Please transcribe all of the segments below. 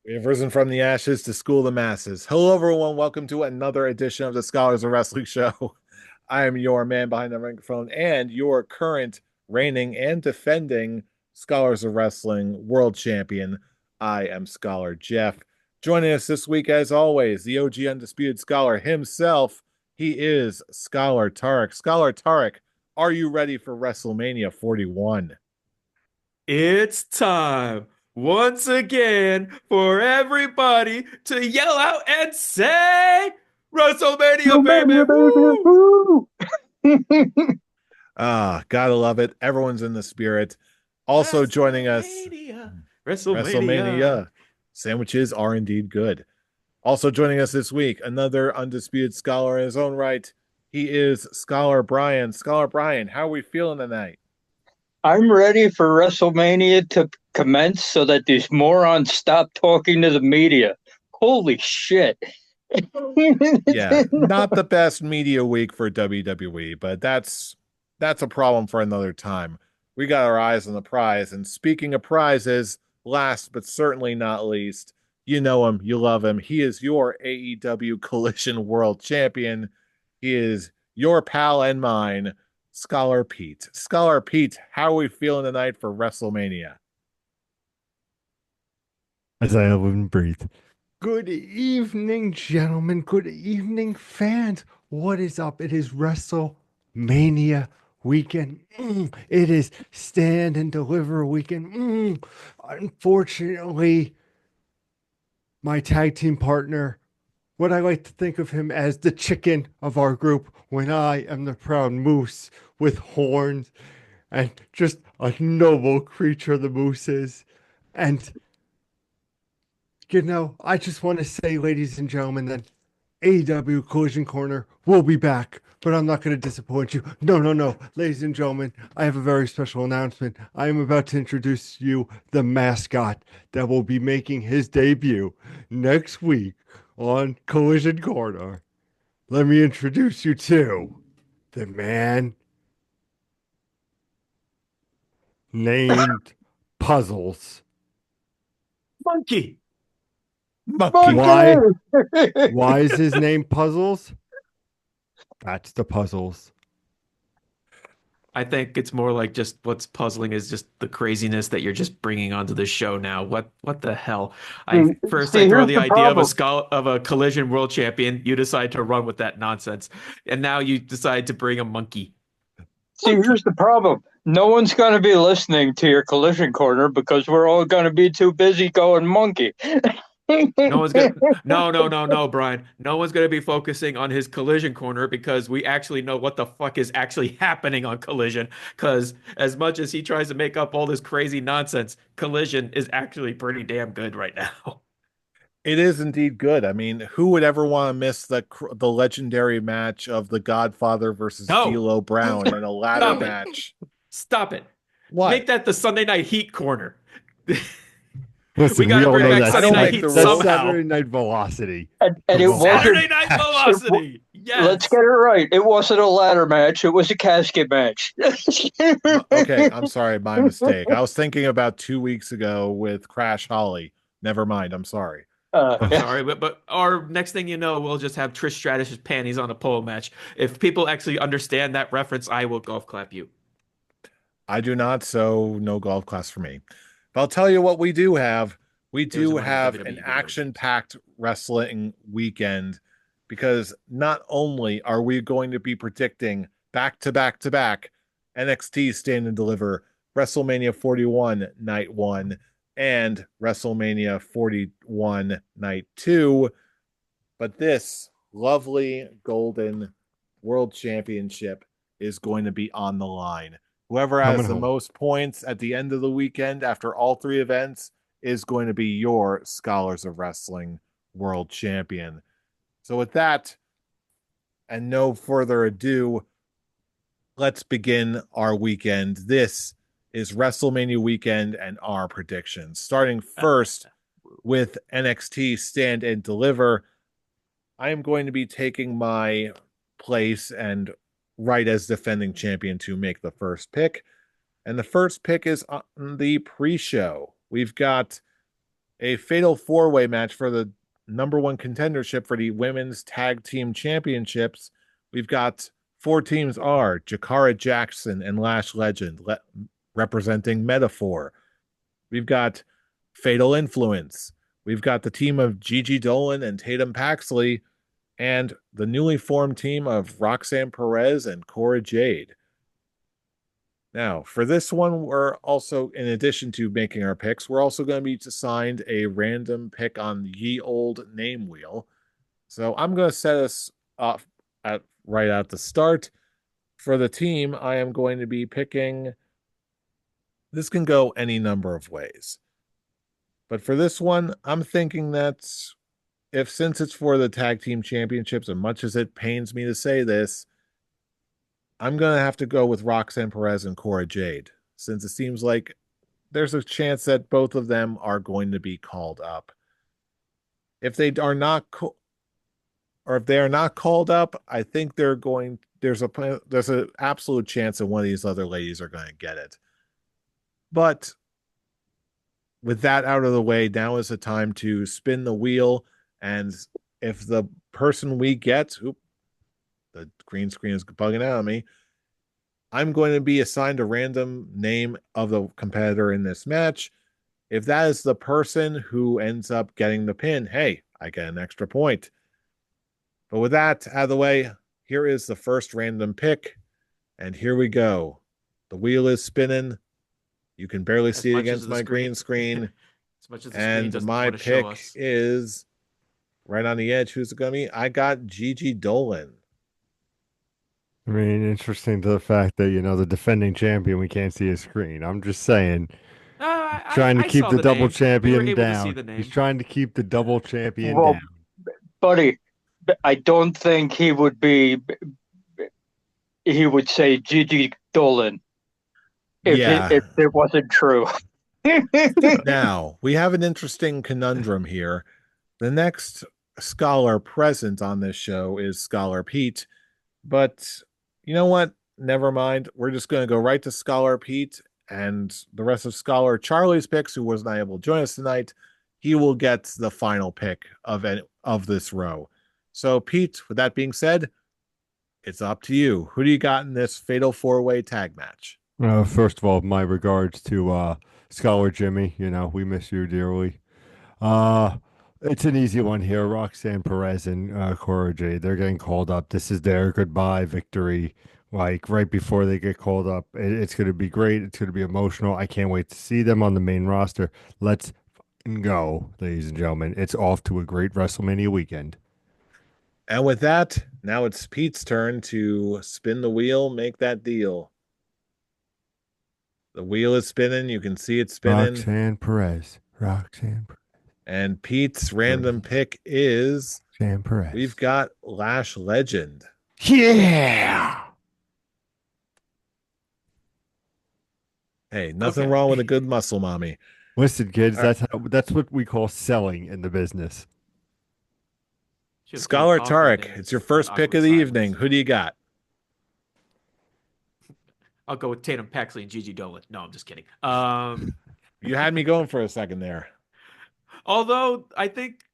We have risen from the ashes to school the masses. Hello, everyone. Welcome to another edition of the Scholars of Wrestling Show. I am your man behind the microphone and your current reigning and defending Scholars of Wrestling World Champion. I am Scholar Jeff. Joining us this week, as always, the OG Undisputed Scholar himself. He is Scholar Tarek. Scholar Tarek, are you ready for WrestleMania 41? It's time once again for everybody to yell out and say WrestleMania, WrestleMania, baby! baby! Woo! Woo! Ah, gotta love it. Everyone's in the spirit. Also joining us, WrestleMania, WrestleMania. WrestleMania. Sandwiches are indeed good. Also joining us this week, another undisputed scholar in his own right. He is Scholar Brian. Scholar Brian, how are we feeling tonight? I'm ready for WrestleMania to commence so that these morons stop talking to the media. Holy shit. Yeah, not the best media week for WWE, but that's a problem for another time. We got our eyes on the prize, and speaking of prizes, last but certainly not least, you know him, you love him. He is your AEW Collision World Champion. He is your pal and mine, Scholar Pete. Scholar Pete, how are we feeling tonight for WrestleMania? As I live and breathe. Good evening, gentlemen. Good evening, fans. What is up? It is WrestleMania weekend. It is Stand and Deliver weekend. Unfortunately, my tag team partner, what I like to think of him as the chicken of our group, when I am the proud moose with horns and just a noble creature the moose is. And I just want to say, ladies and gentlemen, that AEW Collision Corner will be back, but I'm not going to disappoint you. No, no, no. Ladies and gentlemen, I have a very special announcement. I am about to introduce you the mascot that will be making his debut next week on Collision Corner. Let me introduce you to the man named Puzzles. Monkey! Monkey. Why? Monkey! Why is his name Puzzles? That's the Puzzles. I think it's more like just what's puzzling is just the craziness that you're just bringing onto the show now. What the hell? I first I throw Here's the the idea problem. of a collision world champion. You decide to run with that nonsense, and now you decide to bring a monkey. Here's Monkey. the problem. No one's going to be listening to your collision corner because we're all going to be too busy going monkey. No one's gonna no, Brian. No one's gonna be focusing on his collision corner because we actually know what the fuck is actually happening on collision. Because as much as he tries to make up all this crazy nonsense, collision is actually pretty damn good right now. It is indeed good. I mean, who would ever want to miss the legendary match of the Godfather versus No, D'Lo Brown in a ladder stop it. match? Stop it. What? Make that the Sunday Night Heat corner. We Listen, got we to all bring know Okay, back I Sunday that's don't Night make that, the Heat that's rules. somehow. Saturday Night Velocity. And The it wasn't. Velocity. Saturday Night It, Velocity. let's Yes. get it right. It wasn't a ladder match. It was a casket match. Okay, I'm sorry, my mistake. I was thinking about 2 weeks ago with Crash Holly. Never mind, I'm sorry. I'm Yeah. sorry, but our next thing you know, we'll just have Trish Stratus's panties on a pole match. If people actually understand that reference, I will golf clap you. I do not, so no golf class for me. But I'll tell you what we do have. We There's do a one of have an WWE video games. action-packed wrestling weekend because not only are we going to be predicting back to back to back NXT Stand and Deliver, WrestleMania 41 Night 1, and WrestleMania 41 Night 2, but this lovely golden world championship is going to be on the line. Whoever Coming has the home. most points at the end of the weekend after all three events is going to be your Scholars of Wrestling world champion. So, with that, and no further ado, let's begin our weekend. This is WrestleMania weekend and our predictions. Starting first with NXT Stand and Deliver. I am going to be taking my place and right as defending champion to make the first pick. And the first pick is on the pre show. We've got A fatal four-way match for the number one contendership for the women's tag team championships. We've got four teams are Jakara Jackson and Lash Legend representing Metaphor. We've got Fatal Influence. We've got the team of Gigi Dolan and Tatum Paxley and the newly formed team of Roxanne Perez and Cora Jade. Now, for this one, we're also, in addition to making our picks, we're also going to be assigned a random pick on Ye Old Name Wheel. So I'm going to set us up right at the start. For the team, I am going to be picking. This can go any number of ways. But for this one, I'm thinking that since it's for the tag team championships, and much as it pains me to say this, I'm going to have to go with Roxanne Perez and Cora Jade, since it seems like there's a chance that both of them are going to be called up. If they are not, or if they are not called up, I think there's an absolute chance that one of these other ladies are going to get it. But with that out of the way, now is the time to spin the wheel. And if the person we get, the green screen is bugging out on me, I'm going to be assigned a random name of the competitor in this match. If that is the person who ends up getting the pin, hey, I get an extra point. But with that out of the way, here is the first random pick. And here we go. The wheel is spinning. You can barely see it against my green screen. As much as the screen doesn't my want to show pick us. is right on the edge. Who's it going to be? I got Gigi Dolan. I mean, interesting to the fact that, the defending champion, we can't see his screen. I'm just saying, trying to I keep saw the double name. We were champion able to see down. the name. He's trying to keep the double champion Well, down. buddy, I don't think he would say Gigi Dolan if it wasn't true. Now, we have an interesting conundrum here. The next scholar present on this show is Scholar Pete, but you know what? Never mind. We're just going to go right to Scholar Pete, and the rest of Scholar Charlie's picks, who was not able to join us tonight, he will get the final pick of this row. So, Pete, with that being said, it's up to you. Who do you got in this fatal four-way tag match? First of all, my regards to Scholar Jimmy. We miss you dearly. It's an easy one here. Roxanne Perez and Cora Jade, they're getting called up. This is their goodbye victory, like right before they get called up. It's going to be great. It's going to be emotional. I can't wait to see them on the main roster. Let's go, ladies and gentlemen. It's off to a great WrestleMania weekend. And with that, now it's Pete's turn to spin the wheel, make that deal. The wheel is spinning. You can see it spinning. Roxanne Perez. And Pete's random pick is Roxanne Perez. We've got Lash Legend. Yeah. Hey, nothing wrong with a good muscle mommy. Listen, kids, that's what we call selling in the business. Scholar Tarek, it's your first pick of the evening. Who do you got? I'll go with Tatum Paxley and Gigi Dolan. No, I'm just kidding. You had me going for a second there. Although I think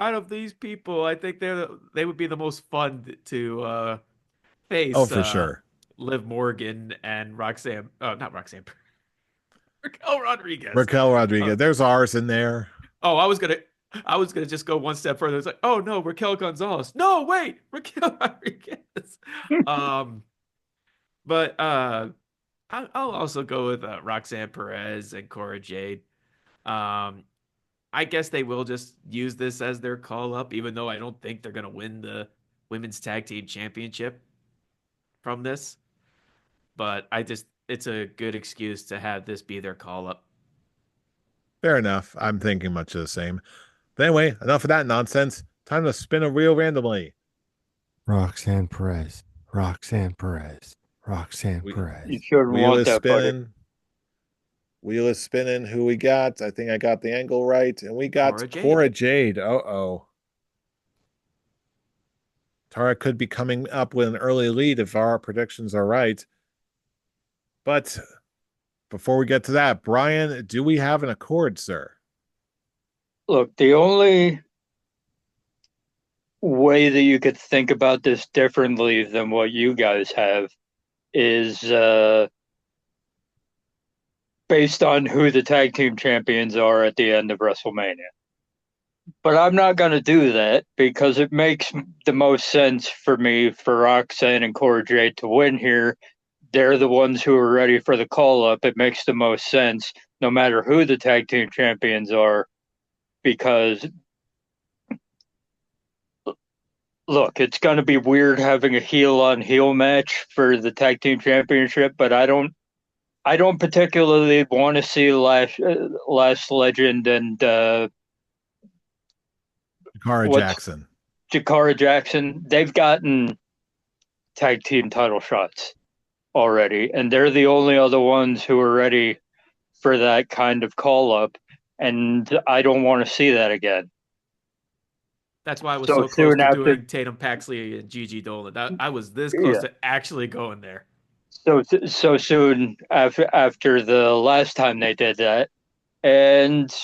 out of these people, I think they would be the most fun to face. Oh, for sure. Liv Morgan and Roxanne. Not Roxanne. Raquel Rodriguez. Raquel Rodriguez. There's ours in there. Oh, I was gonna just go one step further. It's like, oh no, Raquel Gonzalez. No, wait, Raquel Rodriguez. But I'll also go with Roxanne Perez and Cora Jade. I guess they will just use this as their call up, even though I don't think they're gonna win the women's tag team championship from this. But it's a good excuse to have this be their call up. Fair enough. I'm thinking much of the same. But anyway, enough of that nonsense. Time to spin a wheel randomly. Roxanne Perez. Roxanne Perez. Roxanne Perez. You shouldn't Wheel want is that, spinning. buddy. Wheel is spinning. Who we got? I think I got the angle right. And we got Cora Jade. Uh-oh. Tara could be coming up with an early lead if our predictions are right. But before we get to that, Brian, do we have an accord, sir? Look, the only way that you could think about this differently than what you guys have is based on who the tag team champions are at the end of WrestleMania. But I'm not going to do that because it makes the most sense for me for Roxanne and Cora Jade to win here. They're the ones who are ready for the call up. It makes the most sense no matter who the tag team champions are because look, it's going to be weird having a heel on heel match for the tag team championship, but I don't particularly want to see Last Legend and Cara what's Jackson. Jakara Jackson. They've gotten tag team title shots already, and they're the only other ones who are ready for that kind of call up, and I don't want to see that again. That's why I was So so close soon to after, doing Tatum Paxley and Gigi Dolan. I was this close yeah. to actually going there. So soon after the last time they did that, and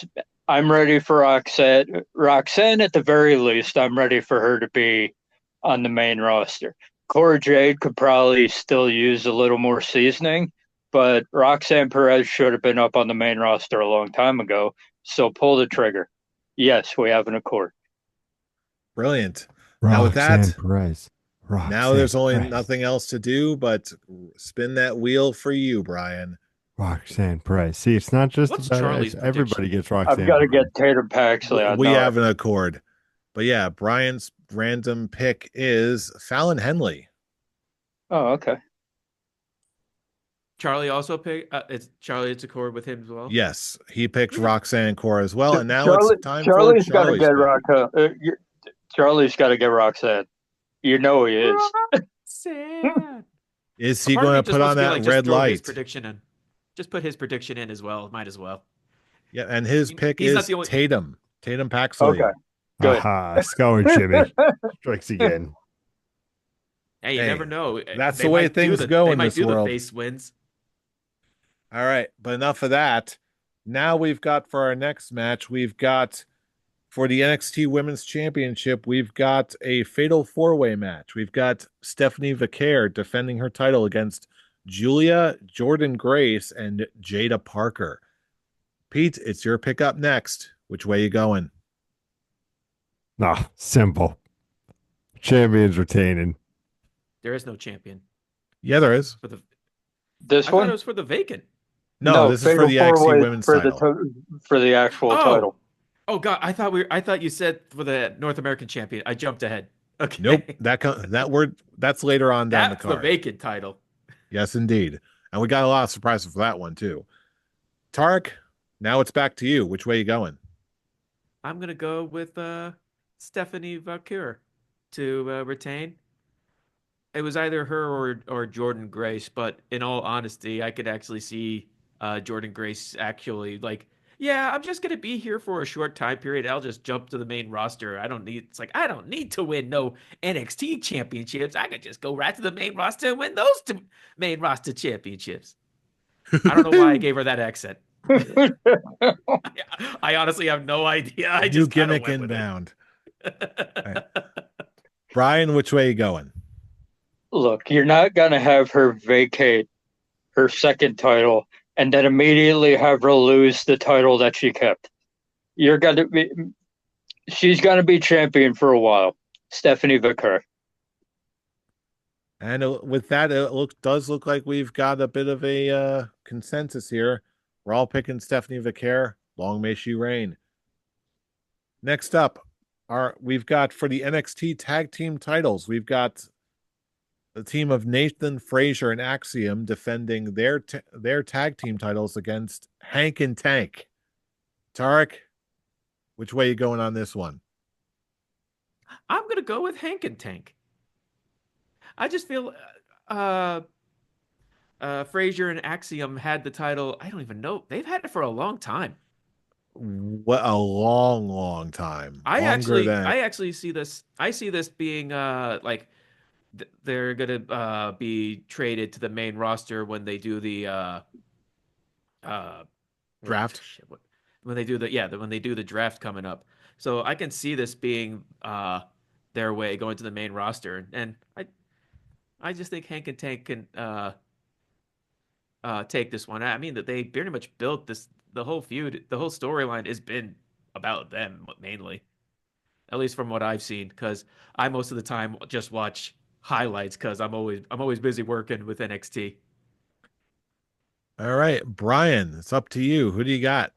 I'm ready for Roxanne. Roxanne, at the very least, I'm ready for her to be on the main roster. Cora Jade could probably still use a little more seasoning, but Roxanne Perez should have been up on the main roster a long time ago. So pull the trigger. Yes, we have an accord. Brilliant. Now with Roxanne that, Perez. now there's only Perez. nothing else to do but spin that wheel for you, Brian. Roxanne Perez. See, it's not just What's about Charlie's everybody prediction? gets I've Roxanne got to Perez. get Tatum Paxley. I We know have it. an accord. But yeah, Brian's random pick is Fallon Henley. Oh, okay. Charlie also picked. It's Charlie. It's accord with him as well. Yes, he picked Okay. Roxanne and Cora as well. And now Charlie, it's time for Charlie's got to Charlie's get pick. Charlie's got to get Roxanne. You know he is. Roxanne. Is A he part of going me to just put wants on to be that like, just red throw his light? prediction in. Just put his prediction in as well. Might as well. Yeah, and his pick He's not is the only. Tatum. Tatum Paxley. Okay, good. Aha, Scour Jimmy. Strikes again. Hey, you never Hey, know. that's the way things go They in might this do the world. face wins. All right, but enough of that. Now we've got for our next match, we've got for the NXT Women's Championship, we've got a fatal four-way match. We've got Stephanie Vaquer defending her title against Julia, Jordan Grace, and Jada Parker. Pete, it's your pick up next. Which way you going? Nah, simple. Champions retaining. There is no champion Yeah, there is. for the. This I thought one? it was for the vacant. No, this is for Fatal the Four NXT Way Women's for title. for the actual Oh, title. oh God! I thought you said for the North American champion. I jumped ahead. Okay. Nope, that's later on down the That's the card. vacant title. Yes, indeed. And we got a lot of surprises for that one too. Tarek, now it's back to you. Which way you going? I'm gonna go with Stephanie Vaquer to retain. It was either her or Jordan Grace, but in all honesty, I could actually see Jordan Grace actually like, yeah, I'm just gonna be here for a short time period. I'll just jump to the main roster. I don't need to win no NXT championships. I could just go right to the main roster and win those two main roster championships. I don't know why I gave her that accent. I honestly have no idea. I New just kind of gimmick went with inbound. it. Right. Brian, which way you going? Look, you're not gonna have her vacate her second title and then immediately have her lose the title that she kept. You're gonna be She's gonna be champion for a while. Stephanie Vaquer. And with that, does look like we've got a bit of a consensus here. We're all picking Stephanie Vaquer. Long may she reign. Next up, we've got for the NXT tag team titles, we've got the team of Nathan Frazier and Axiom defending their tag team titles against Hank and Tank. Tarek, which way you going on this one? I'm gonna go with Hank and Tank. I just feel Frazier and Axiom had the title. I don't even know. They've had it for a long time. What a long time. Longer than I actually see this. I see this being like they're gonna be traded to the main roster when they do the draft. shit, what, when they do when they do the draft coming up. So I can see this being their way going to the main roster, and I just think Hank and Tank can take this one. I mean that they pretty much built this the whole feud, the whole storyline has been about them mainly, at least from what I've seen. Because I most of the time just watch highlights because I'm always busy working with NXT. All right, Brian, it's up to you. Who do you got?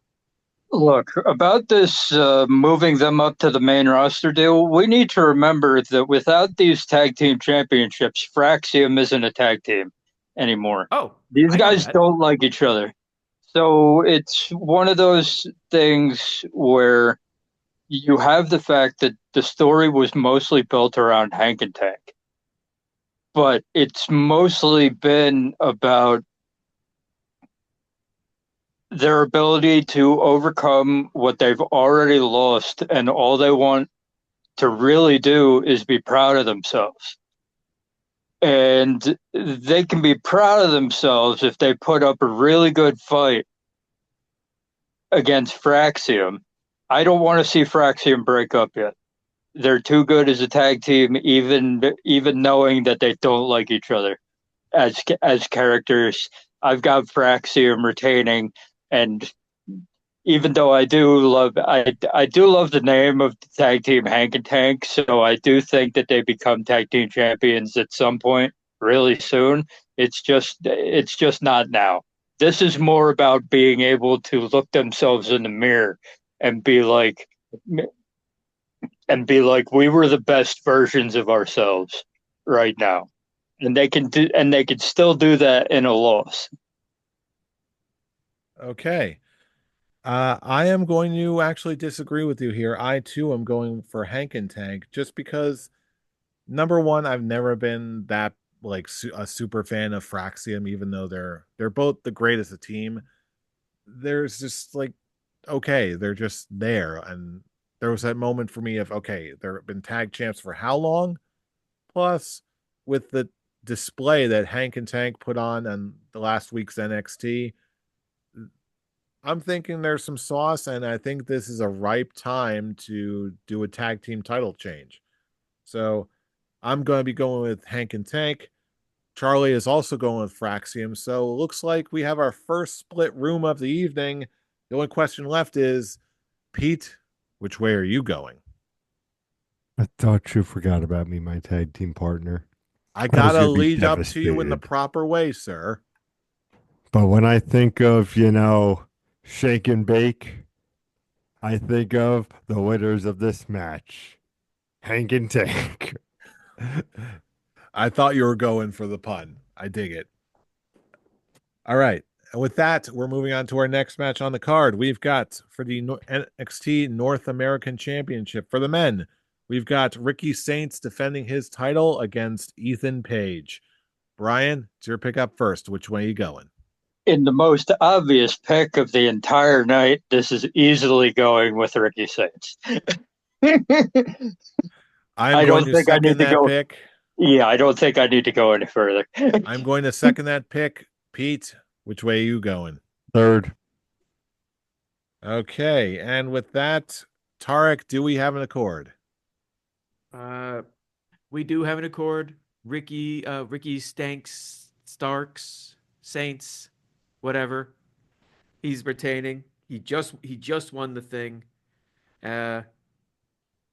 Look, about this moving them up to the main roster deal, we need to remember that without these tag team championships, Fraxium isn't a tag team anymore. Oh, These I know guys that. don't like each other. So it's one of those things where you have the fact that the story was mostly built around Hank and Tank, but it's mostly been about their ability to overcome what they've already lost, and all they want to really do is be proud of themselves. And they can be proud of themselves if they put up a really good fight against Fraxium. I don't want to see Fraxium break up yet. They're too good as a tag team, even knowing that they don't like each other as characters. I've got Fraxium retaining, and even though I do love the name of the tag team Hank and Tank, so I do think that they become tag team champions at some point really soon. It's just not now. This is more about being able to look themselves in the mirror and be like we were the best versions of ourselves right now. And they can still do that in a loss. Okay. I am going to actually disagree with you here. I too am going for Hank and Tank just because number one, I've never been that like a super fan of Fraxium, even though they're both the greatest a team. There's just like okay, they're just there, and there was that moment for me of okay, they've been tag champs for how long? Plus, with the display that Hank and Tank put on the last week's NXT, I'm thinking there's some sauce, and I think this is a ripe time to do a tag team title change. So I'm going to be going with Hank and Tank. Charlie is also going with Fraxium. So it looks like we have our first split room of the evening. The only question left is Pete, which way are you going? I thought you forgot about me, my tag team partner. I I was gotta going to be lead up to you in the devastated. proper way, sir. But when I think of, shake and bake, I think of the winners of this match, Hank and Tank. I thought you were going for the pun. I dig it. All right. And with that, we're moving on to our next match on the card. We've got for the NXT North American Championship for the men, we've got Ricky Saints defending his title against Ethan Page. Brian, it's your pick up first. Which way are you going? In the most obvious pick of the entire night, this is easily going with Ricky Saints. I'm I going don't to think I need second to that go. pick. Yeah, I don't think I need to go any further. I'm going to second that pick. Pete, which way are you going? Third. Okay. And with that, Tarek, do we have an accord? Uh, we do have an accord. Ricky Stanks, Starks, Saints, whatever. He's retaining. He just won the thing. Uh,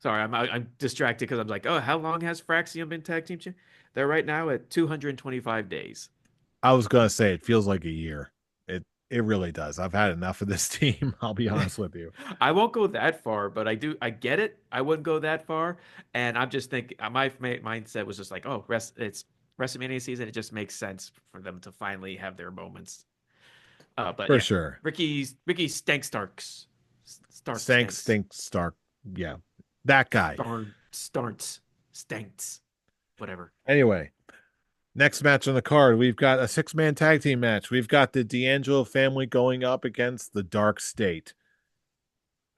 sorry, I'm distracted because I'm like, oh, how long has Fraxium been tag team champ? They're right now at 225 days. I was gonna say it feels like a year. It really does. I've had enough of this team. I'll be honest with you. I won't go that far, but I get it. I wouldn't go that far, and I'm just thinking. My mindset was just like, oh, it's WrestleMania season. It just makes sense for them to finally have their moments. But For yeah, sure. Ricky Stank Stark Stank, Stanks stink, stark. Yeah, that guy. Starts Stanks, whatever. Anyway, next match on the card, we've got a six-man tag team match. We've got the D'Angelo family going up against the Dark State.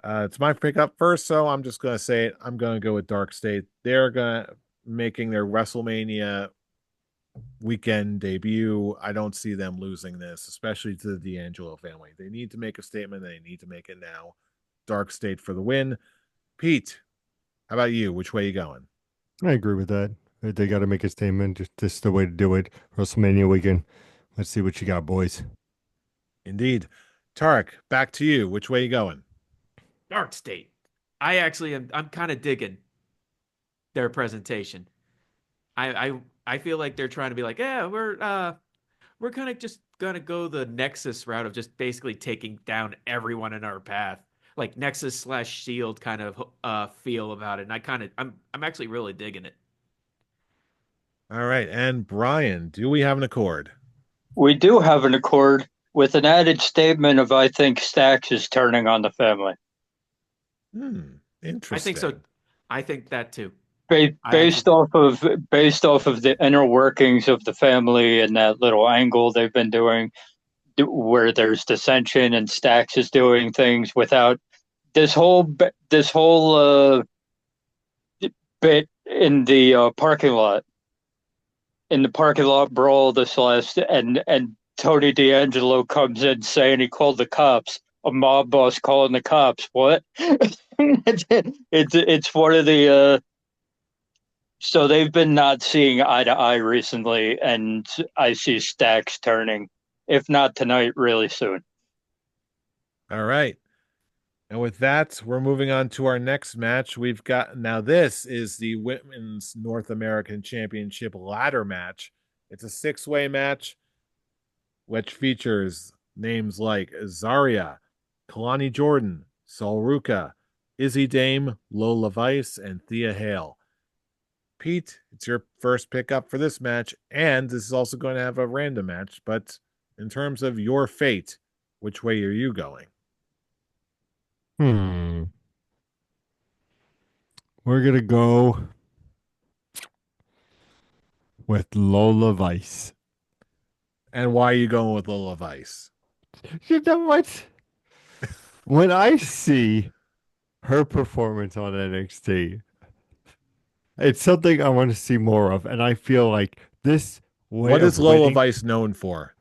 It's my pick up first, so I'm just gonna say it. I'm gonna go with Dark State. They're gonna making their WrestleMania weekend debut. I don't see them losing this, especially to the D'Angelo family. They need to make a statement. They need to make it now. Dark State for the win. Pete, how about you? Which way you going? I agree with that. They got to make a statement. Just this is the way to do it. WrestleMania weekend. Let's see what you got, boys. Indeed. Tarek, back to you. Which way you going? Dark State. I'm kind of digging their presentation. I feel like they're trying to be like, yeah, we're kind of just gonna go the Nexus route of just basically taking down everyone in our path, like Nexus slash Shield kind of feel about it. And I'm actually really digging it. All right. And Brian, do we have an accord? We do have an accord with an added statement of I think Stax is turning on the family. Interesting. I think so. I think that too. Based off of the inner workings of the family and that little angle they've been doing, where there's dissension and Stax is doing things without this whole bit in the parking lot, brawl this last, and Tony D'Angelo comes in saying he called the cops. A mob boss calling the cops. What? It's one of the. So they've been not seeing eye to eye recently, and I see Stax turning, if not tonight, really soon. All right. And with that, we're moving on to our next match. We've got now this is the Women's North American Championship ladder match. It's a six-way match, which features names like Zarya, Kalani Jordan, Sol Ruka, Izzy Dame, Lola Vice, and Thea Hale. Pete, it's your first pickup for this match, and this is also going to have a random match. But in terms of your fate, which way are you going? We're gonna go with Lola Vice. And why are you going with Lola Vice? You know what? When I see her performance on NXT, it's something I want to see more of, and I feel like this way What of is Lola winning, Vice known for?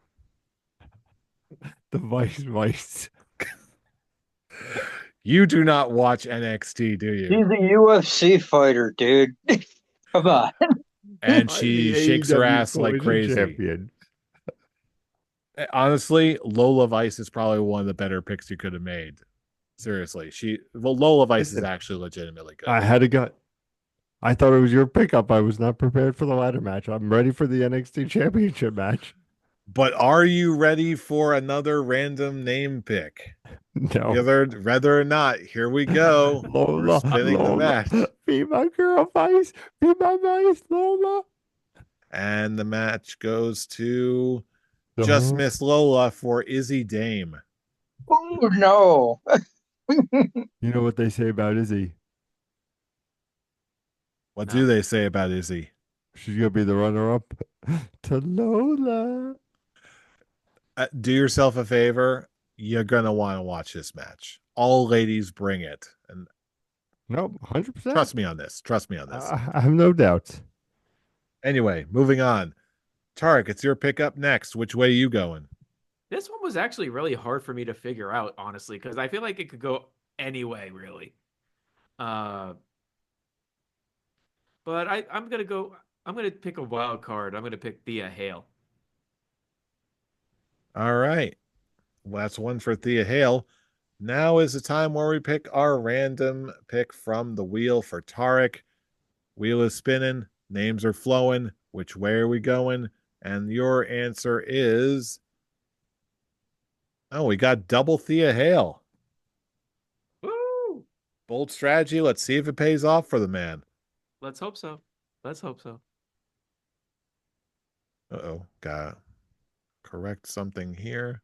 the Vice. You do not watch NXT, do He's you? a UFC fighter, dude. Come on. And I'm she the shakes her AEW ass like Collision crazy. Champion. Honestly, Lola Vice is probably one of the better picks you could have made. Seriously, Lola Vice is Listen, actually legitimately good. I had a gut. I thought it was your pickup. I was not prepared for the ladder match. I'm ready for the NXT Championship match. But are you ready for another random name pick? No. Whether or not, here we go. Lola, We're spinning the match. Be my girl, Vice. Be my Vice, Lola. And the match goes to Just Miss Lola for Izzy Dame. Oh, no. You know what they say about Izzy? What do they say about Izzy? She's going to be the runner-up to Lola. Do yourself a favor. You're going to want to watch this match. All ladies bring it. And nope, 100%. Trust me on this. I have no doubts. Anyway, moving on. Tarek, it's your pickup next. Which way are you going? This one was actually really hard for me to figure out, honestly, because I feel like it could go any way, really. But I'm gonna pick a wild card. I'm gonna pick Thea Hale. All right. Well, that's one for Thea Hale. Now is the time where we pick our random pick from the wheel for Tarek. Wheel is spinning. Names are flowing. Which way are we going? And your answer is... Oh, we got double Thea Hale. Woo! Bold strategy. Let's see if it pays off for the man. Let's hope so. Uh-oh. Got to correct something here.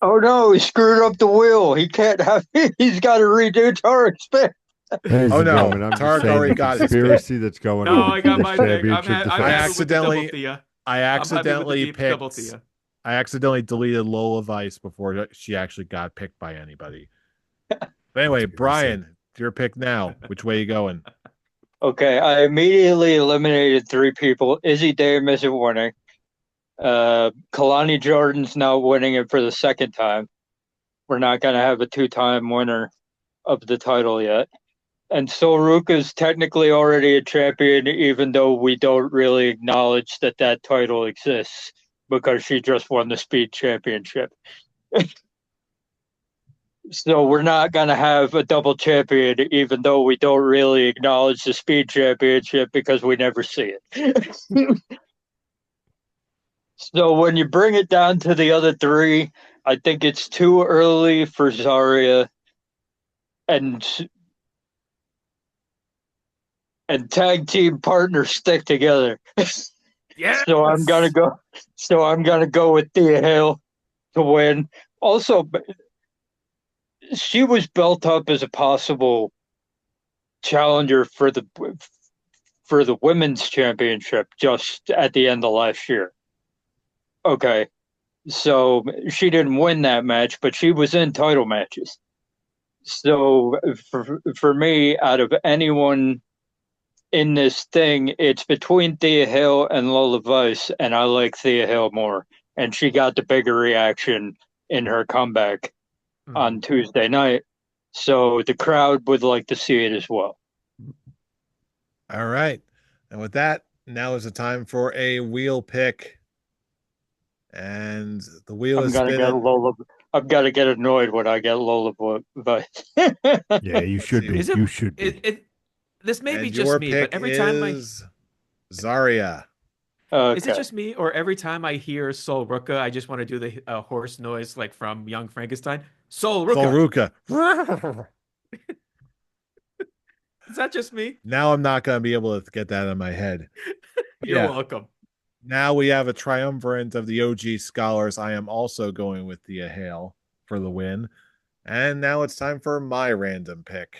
Oh, no. He screwed up the wheel. He can't have... He's got to redo Tarek's pick. Oh, no. Tarek already got his conspiracy that's going on. No, I got my pick. I accidentally deleted Lola Vice before she actually got picked by anybody. But anyway, Brian, your pick now. Which way are you going? Okay, I immediately eliminated three people. Izzy Dame isn't winning. Kalani Jordan's now winning it for the second time. We're not going to have a two-time winner of the title yet. And Soruka's technically already a champion, even though we don't really acknowledge that that title exists because she just won the Speed Championship. So we're not going to have a double champion, even though we don't really acknowledge the Speed Championship because we never see it. So when you bring it down to the other three, I think it's too early for Zarya and tag team partners stick together. Yes. So I'm gonna go. So I'm gonna go with Thea Hale to win. Also, she was built up as a possible challenger for the women's championship just at the end of last year. Okay, so she didn't win that match, but she was in title matches. So for me, out of anyone in this thing, it's between Thea Hill and Lola Vice, and I like Thea Hill more. And she got the bigger reaction in her comeback on Tuesday night. So the crowd would like to see it as well. All right. And with that, now is the time for a wheel pick. And the wheel I'm is gonna get spinning. Lola. I'm gonna get annoyed when I get Lola Vice. Yeah, you should be. Is it? You should be. This may be And just your me, but pick every time is Zarya. is it Okay. just me, or every time I hear Sol Ruka, I just want to do the horse noise like from Young Frankenstein? Sol Ruka. Solruka. Is that just me? Now I'm not going to be able to get that in my head. You're Yeah. welcome. Now we have a triumvirate of the OG scholars. I am also going with Thea Hale for the win. And now it's time for my random pick.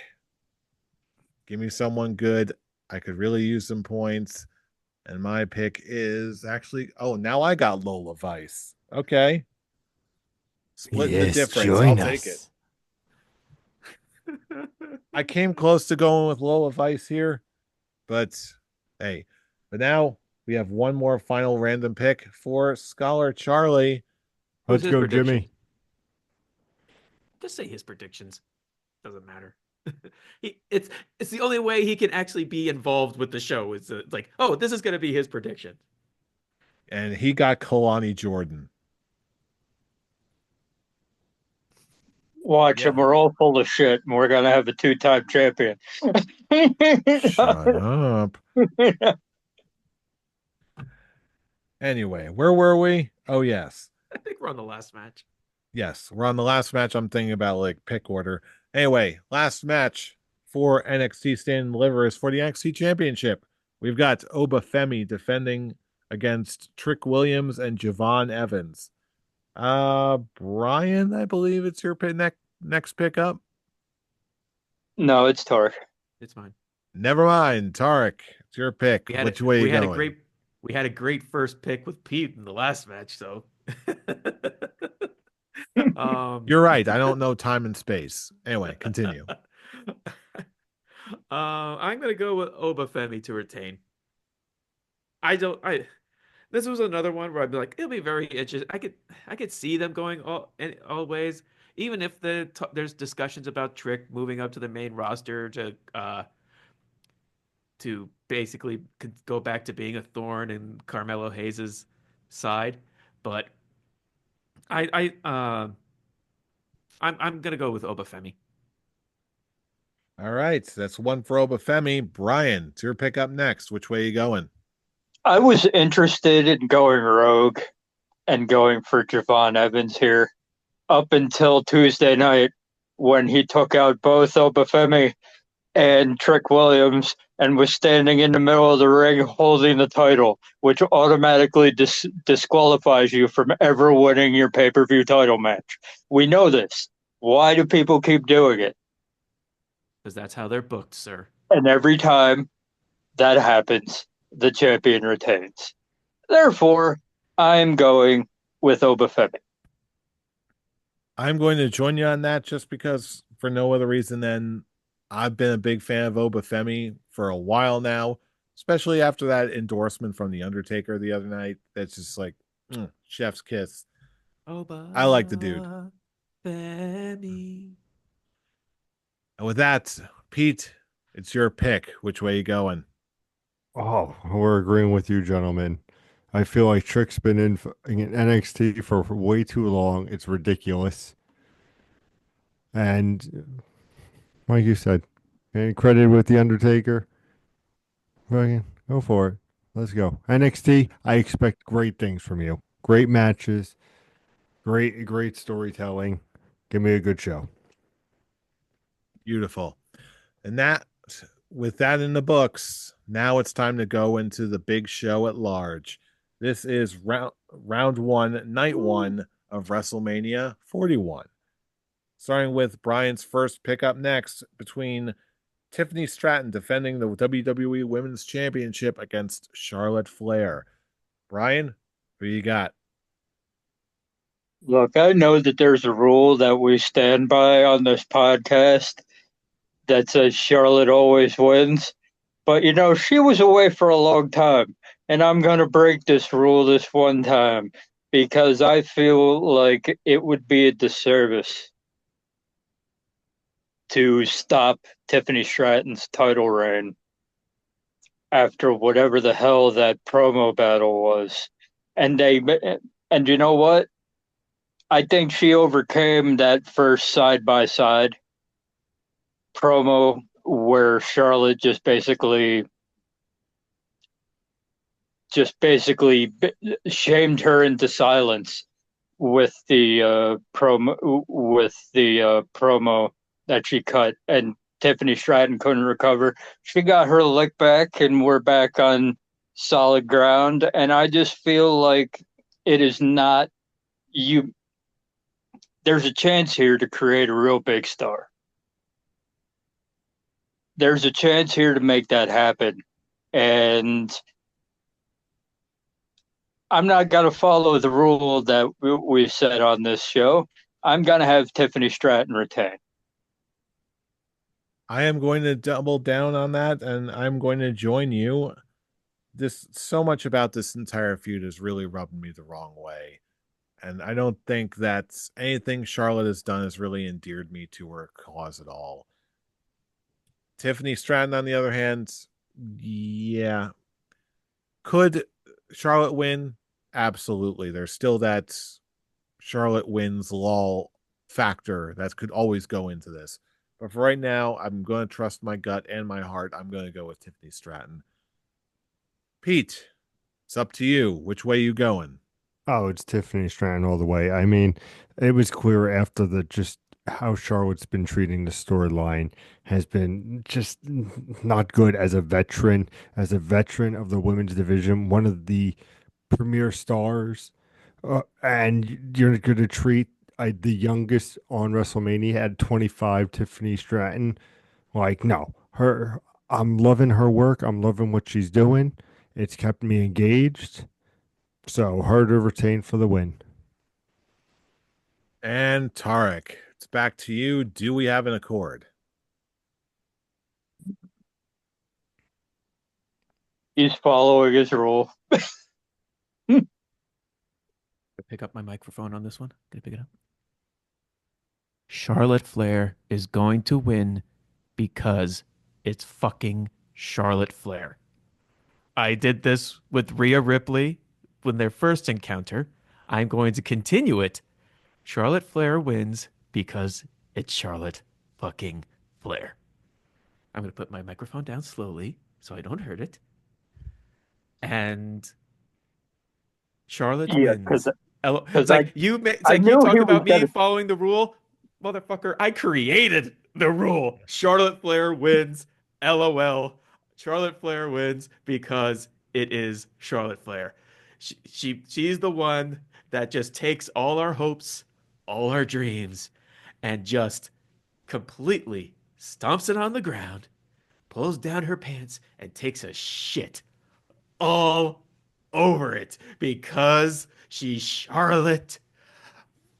Give me someone good. I could really use some points. And my pick is actually, oh, now I got Lola Vice. Okay. Splitting the difference. I'll take it. I came close to going with Lola Vice here, but hey, but now we have one more final random pick for Scholar Charlie. Who's Let's his go, prediction? Jimmy. Just say his predictions. Doesn't matter. It's the only way he can actually be involved with the show. It's like, oh, this is going to be his prediction. And he got Kalani Jordan. Watch him. We're all full of shit, and we're gonna have a two-time champion. Shut up. Anyway, where were we? Oh, yes. I think we're on the last match. Yes, we're on the last match. I'm thinking about like pick order. Anyway, last match for NXT Stand and Deliver is for the NXT Championship. We've got Oba Femi defending against Trick Williams and Javon Evans. Brian, I believe it's your next pickup. No, it's Tark. It's fine. Never mind, Tarek. It's your pick. Which way are you going? We had a great first pick with Pete in the last match, so You're right. I don't know time and space. Anyway, continue. I'm gonna go with Oba Femi to retain. This was another one where I'd be like, it'll be very interesting. I could see them going all ways, even if there's discussions about Trick moving up to the main roster to basically go back to being a thorn in Carmelo Hayes's side. But I'm gonna go with Oba Femi. All right, that's one for Oba Femi. Brian, it's your pick up next. Which way are you going? I was interested in going rogue and going for Javon Evans here up until Tuesday night when he took out both Oba Femi and Trick Williams and was standing in the middle of the ring holding the title, which automatically disqualifies you from ever winning your pay-per-view title match. We know this. Why do people keep doing it? Because that's how they're booked, sir. And every time that happens, the champion retains. Therefore, I'm going with Oba Femi. I'm going to join you on that just because for no other reason than I've been a big fan of Obafemi for a while now, especially after that endorsement from The Undertaker the other night. That's just like chef's kiss. I like the dude. Femi. And with that, Pete, it's your pick. Which way you going? Oh, we're agreeing with you, gentlemen. I feel like Trick's been in NXT for way too long. It's ridiculous. And like you said, and credited with The Undertaker. Fucking go for it. Let's go. NXT, I expect great things from you. Great matches, great storytelling. Give me a good show. Beautiful. And that, with that in the books, now it's time to go into the big show at large. This is round one, night one of WrestleMania 41. Starting with Brian's first pick up next between Tiffany Stratton defending the WWE Women's Championship against Charlotte Flair. Brian, who you got? Look, I know that there's a rule that we stand by on this podcast that says Charlotte always wins. But she was away for a long time, and I'm going to break this rule this one time because I feel like it would be a disservice to stop Tiffany Stratton's title reign after whatever the hell that promo battle was. And you know what? I think she overcame that first side by side promo where Charlotte just basically shamed her into silence with the promo that she cut, and Tiffany Stratton couldn't recover. She got her lick back, and we're back on solid ground. And I just feel like it is not you. There's a chance here to create a real big star. There's a chance here to make that happen. And I'm not going to follow the rule that we set on this show. I'm going to have Tiffany Stratton retain. I am going to double down on that and I'm going to join you. This so much about this entire feud is really rubbing me the wrong way. And I don't think that anything Charlotte has done has really endeared me to her cause at all. Tiffany Stratton, on the other hand, yeah. Could Charlotte win? Absolutely. There's still that Charlotte wins law factor that could always go into this. But for right now, I'm going to trust my gut and my heart. I'm going to go with Tiffany Stratton. Pete, it's up to you. Which way you going? Oh, it's Tiffany Stratton all the way. I mean, it was clear after the just how Charlotte's been treating the storyline has been just not good as a veteran of the women's division, one of the premier stars. And you're going to treat the youngest on WrestleMania at 25, Tiffany Stratton. Like, no, I'm loving her work. I'm loving what she's doing. It's kept me engaged. So her to retain for the win. And Tarek, it's back to you. Do we have an accord? He's following his rule. Pick up my microphone on this one. Can I pick it up? Charlotte Flair is going to win because it's fucking Charlotte Flair. I did this with Rhea Ripley when their first encounter. I'm going to continue it. Charlotte Flair wins because it's Charlotte fucking Flair. I'm going to put my microphone down slowly so I don't hurt it. And Charlotte Yeah, wins. It's because like it's I like you knew talk he was about me following the rule, motherfucker. I created the rule. Charlotte Flair wins. LOL. Charlotte Flair wins because it is Charlotte Flair. She's the one that just takes all our hopes, all our dreams, and just completely stomps it on the ground, pulls down her pants, and takes a shit all over it because she's Charlotte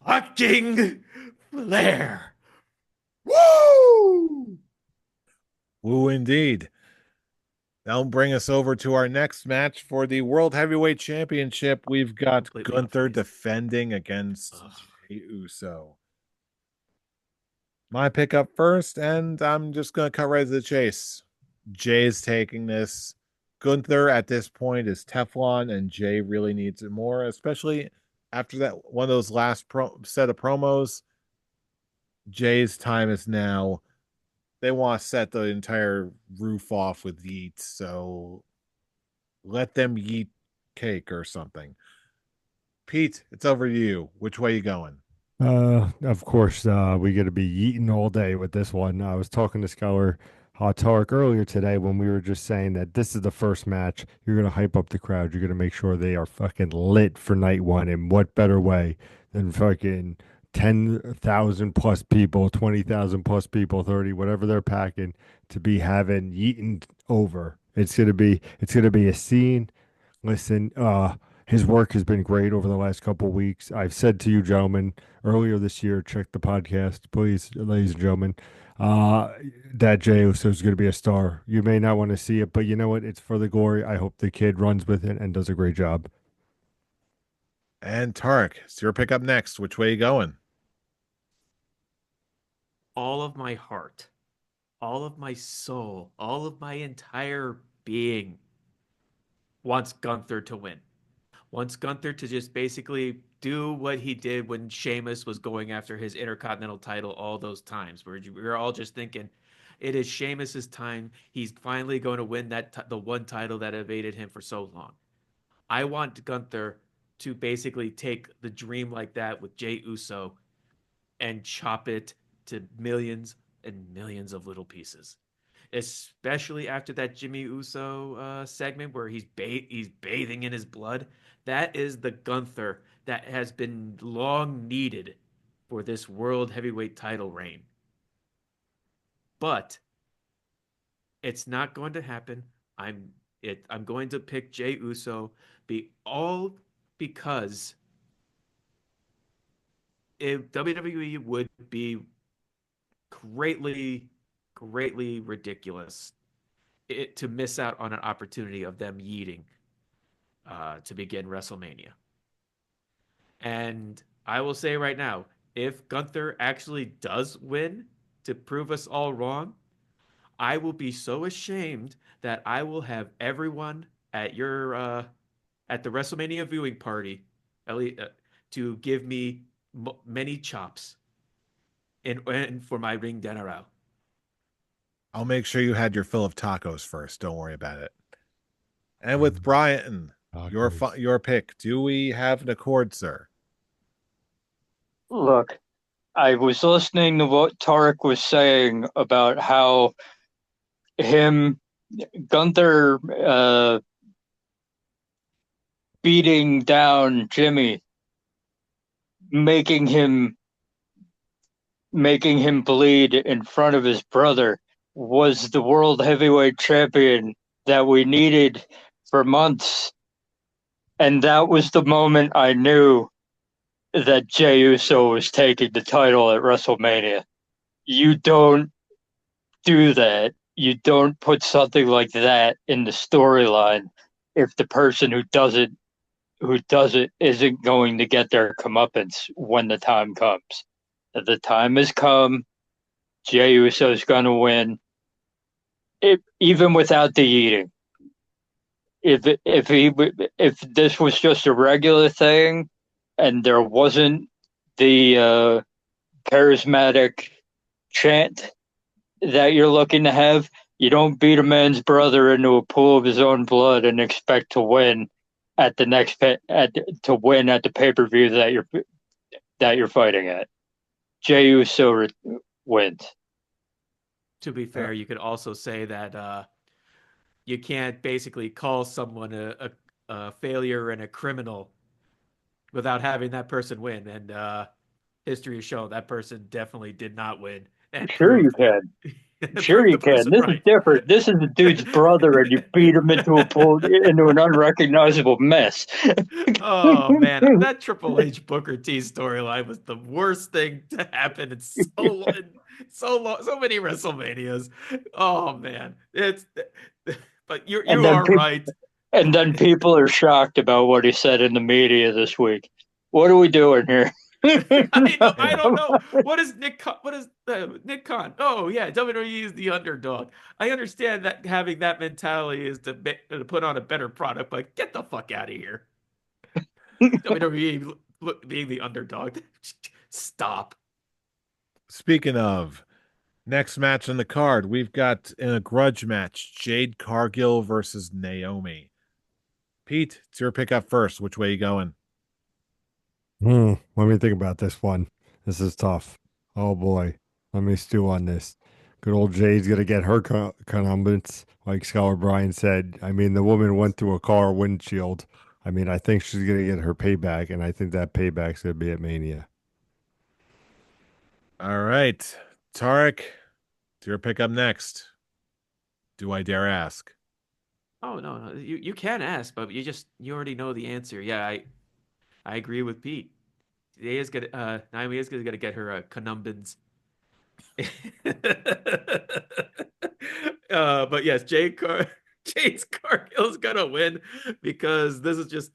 fucking Flair. Woo! Woo, indeed. That'll bring us over to our next match for the World Heavyweight Championship. We've got Completely off Gunther base. defending against Ugh. Jey Uso. My pick up first, and I'm just going to cut right to the chase. Jay's taking this. Gunther at this point is Teflon, and Jay really needs it more, especially after that one of those last set of promos. Jay's time is now. They want to set the entire roof off with yeet, so let them yeet cake or something. Pete, it's over to you. Which way you going? Of course, we got to be eating all day with this one. I was talking to Scholar Tarek earlier today when we were just saying that this is the first match. You're going to hype up the crowd. You're going to make sure they are fucking lit for night one. And what better way than fucking 10,000 plus people, 20,000 plus people, 30, whatever they're packing to be having eaten over. It's going to be a scene. Listen, his work has been great over the last couple of weeks. I've said to you, gentlemen, earlier this year, check the podcast, please, ladies and gentlemen. That Jey Uso is going to be a star. You may not want to see it, but you know what? It's for the glory. I hope the kid runs with it and does a great job. And Tarek, it's your pick up next. Which way you going? All of my heart, all of my soul, all of my entire being wants Gunther to win. Wants Gunther to just basically do what he did when Sheamus was going after his Intercontinental title all those times, where we were all just thinking, it is Sheamus's time. He's finally going to win the one title that evaded him for so long. I want Gunther to basically take the dream like that with Jey Uso and chop it to millions and millions of little pieces. Especially after that Jimmy Uso segment where he's bathing in his blood. That is the Gunther that has been long needed for this world heavyweight title reign. But it's not going to happen. I'm going to pick Jey Uso because WWE would be greatly, greatly ridiculous to miss out on an opportunity of them yeeting to begin WrestleMania. And I will say right now, if Gunther actually does win to prove us all wrong, I will be so ashamed that I will have everyone at at the WrestleMania viewing party to give me many chops and for my ring general. I'll make sure you had your fill of tacos first. Don't worry about it. And with Brian, your pick. Do we have an accord, sir? Look, I was listening to what Tarek was saying about how Gunther, beating down Jimmy, making him bleed in front of his brother, was the world heavyweight champion that we needed for months. And that was the moment I knew that Jey Uso was taking the title at WrestleMania. You don't do that. You don't put something like that in the storyline if the person who does it isn't going to get their comeuppance when the time comes. The time has come. Jey Uso's going to win, even without the eating. If this was just a regular thing, and there wasn't the charismatic chant that you're looking to have, you don't beat a man's brother into a pool of his own blood and expect to win at the pay-per-view that you're fighting at. Jey Uso wins. To be fair, you could also say that you can't basically call someone a failure and a criminal without having that person win. And history has shown that person definitely did not win. And Sure you can. Sure you can. This is different. This is the dude's brother, and you beat him into an unrecognizable mess. Oh man, that Triple H Booker T storyline was the worst thing to happen in so long. So long, so many WrestleManias. Oh man, but you And then are right. and then people are shocked about what he said in the media this week. What are we doing here? I don't know. What is Nick? What is Nick Khan? Oh yeah, WWE is the underdog. I understand that having that mentality is to put on a better product, but get the fuck out of here. WWE being the underdog. Stop. Speaking of, next match on the card, we've got in a grudge match, Jade Cargill versus Naomi. Pete, it's your pick up first. Which way you going? Let me think about this one. This is tough. Oh boy. Let me stew on this. Good old Jade's gonna get her conundrums, like Scholar Brian said. I mean, the woman went through a car windshield. I mean, I think she's gonna get her payback, and I think that payback's gonna be at Mania. All right. Tarek, it's your pick up next. Do I dare ask? Oh no, you can ask, but you already know the answer. Yeah, I agree with Pete. Naomi is gonna get her conundrums. But yes, Jade's Cargill's gonna win because this is just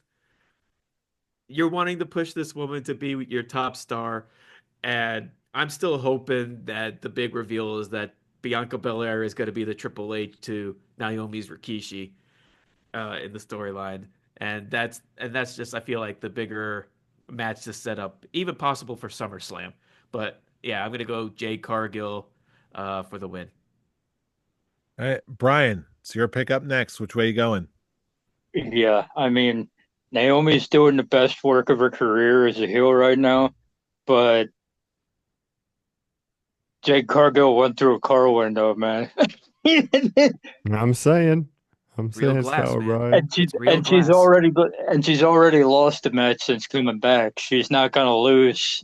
you're wanting to push this woman to be your top star, and I'm still hoping that the big reveal is that Bianca Belair is going to be the Triple H to Naomi's Rikishi in the storyline, and that's just I feel like the bigger match to set up, even possible for SummerSlam. But yeah, I'm gonna go Jade Cargill for the win. All right, Brian, it's your pick up next. Which way you going? Yeah, I mean, Naomi's doing the best work of her career as a heel right now, but Jake Cargill went through a car window, man. I'm saying, Real glass, Scholar man. Brian. It's real And glass. she's already lost a match since coming back. She's not gonna lose.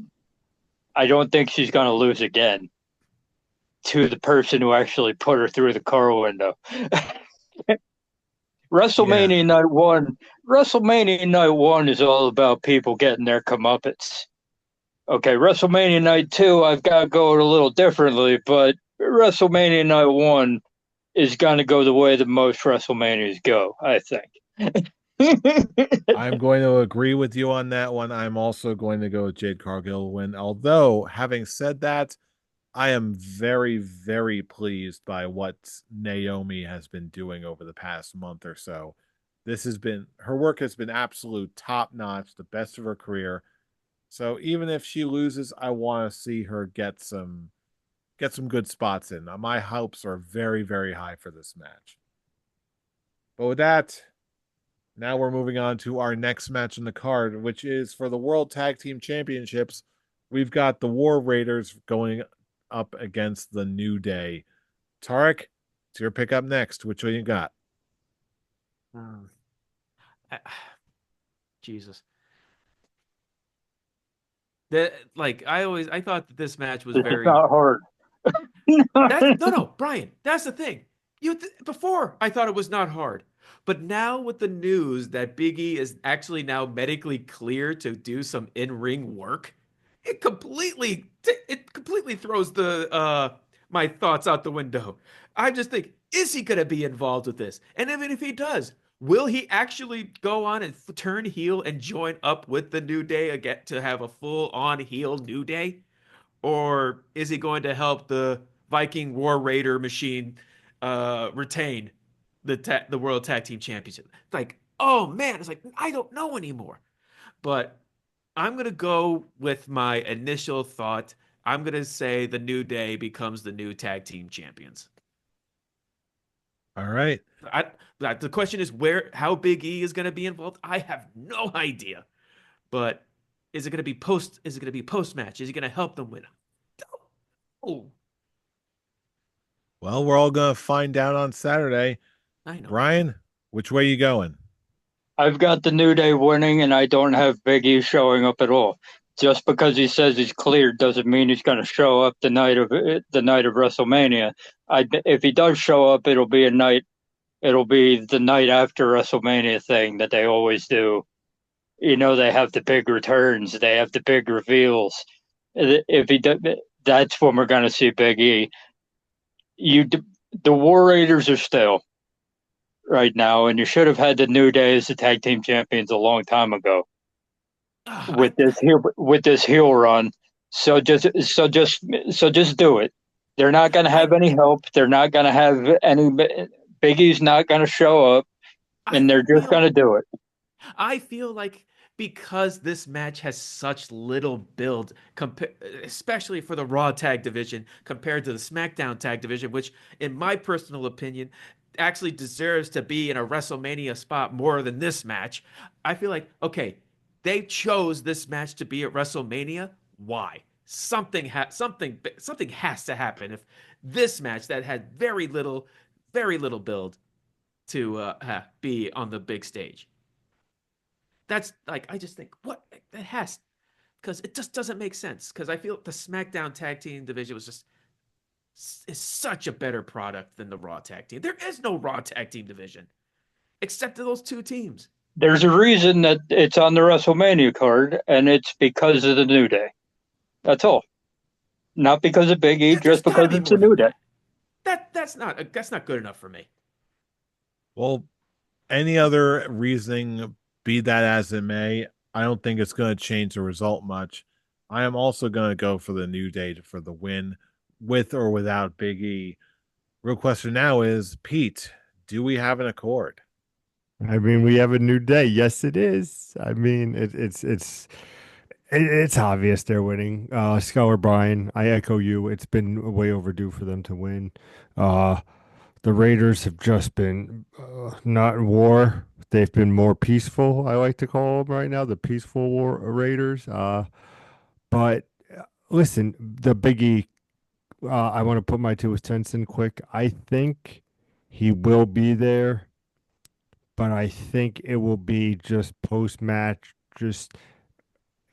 I don't think she's gonna lose again to the person who actually put her through the car window. Yeah. WrestleMania night one is all about people getting their comeuppance. Okay, WrestleMania night two, I've got to go a little differently, but WrestleMania night one is going to go the way that most WrestleManias go, I think. I'm going to agree with you on that one. I'm also going to go with Jade Cargill win. Although, having said that, I am very, very pleased by what Naomi has been doing over the past month or so. This has been her work has been absolute top notch, the best of her career. So even if she loses, I want to see her get some good spots in. My hopes are very, very high for this match. But with that, now we're moving on to our next match in the card, which is for the World Tag Team Championships. We've got the War Raiders going up against the New Day. Tarek, it's your pick up next. Which one you got? Um, I- Jesus. I thought that this match was This is very not hard. that's no, Brian. That's the thing. Before I thought it was not hard, but now with the news that Big E is actually now medically clear to do some in-ring work, it completely throws the my thoughts out the window. I just think, is he going to be involved with this? And even if he does, will he actually go on and turn heel and join up with the New Day again to have a full-on heel New Day? Or is he going to help the Viking War Raider machine retain the World Tag Team Championship? Like, oh man, it's like I don't know anymore. But I'm gonna go with my initial thought. I'm gonna say the New Day becomes the new tag team champions. All right. I, the question is how Big E is gonna be involved. I have no idea. But is it gonna be post? Is it gonna be post match? Is he gonna help them win? Oh, Well, we're all going to find out on Saturday. I know. Brian, which way you going? I've got the New Day winning, and I don't have Big E showing up at all. Just because he says he's cleared doesn't mean he's going to show up the night of WrestleMania. If he does show up, it'll be the night after WrestleMania thing that they always do. You know, they have the big returns, they have the big reveals. If he does, that's when we're going to see Big E. The War Raiders are stale right now, and you should have had the New Day as the tag team champions a long time ago I with this heel run. So just do it. They're not going to I have any help. They're not going to have any. Big E's not going to show up, I and they're just going feel to do it. I feel like because this match has such little build, especially for the Raw tag division compared to the SmackDown tag division, which, in my personal opinion, actually deserves to be in a WrestleMania spot more than this match. I feel like, okay, they chose this match to be at WrestleMania. Why? Something has to happen if this match that had very little build to be on the big stage. That's like I just think what that has because it just doesn't make sense because I feel the SmackDown tag team division was just is such a better product than the Raw tag team. There is no Raw tag team division except for those two teams. There's a reason that it's on the WrestleMania card, and it's because of the New Day. That's all. Not because of Big E, There's just got to because be it's a more than New Day. that. That's not good enough for me. Well, any other reasoning, be that as it may, I don't think it's going to change the result much. I am also going to go for the New Day for the win, with or without Big E. Real question now is, Pete, do we have an accord? I mean, we have a new day. Yes, it is. I mean, it's obvious they're winning. Scholar Brian, I echo you. It's been way overdue for them to win. Uh, the Raiders have just been not in war. They've been more peaceful. I like to call them right now the peaceful war Raiders. But listen, the Biggie. I want to put my 2 cents in quick. I think he will be there, but I think it will be just post match. Just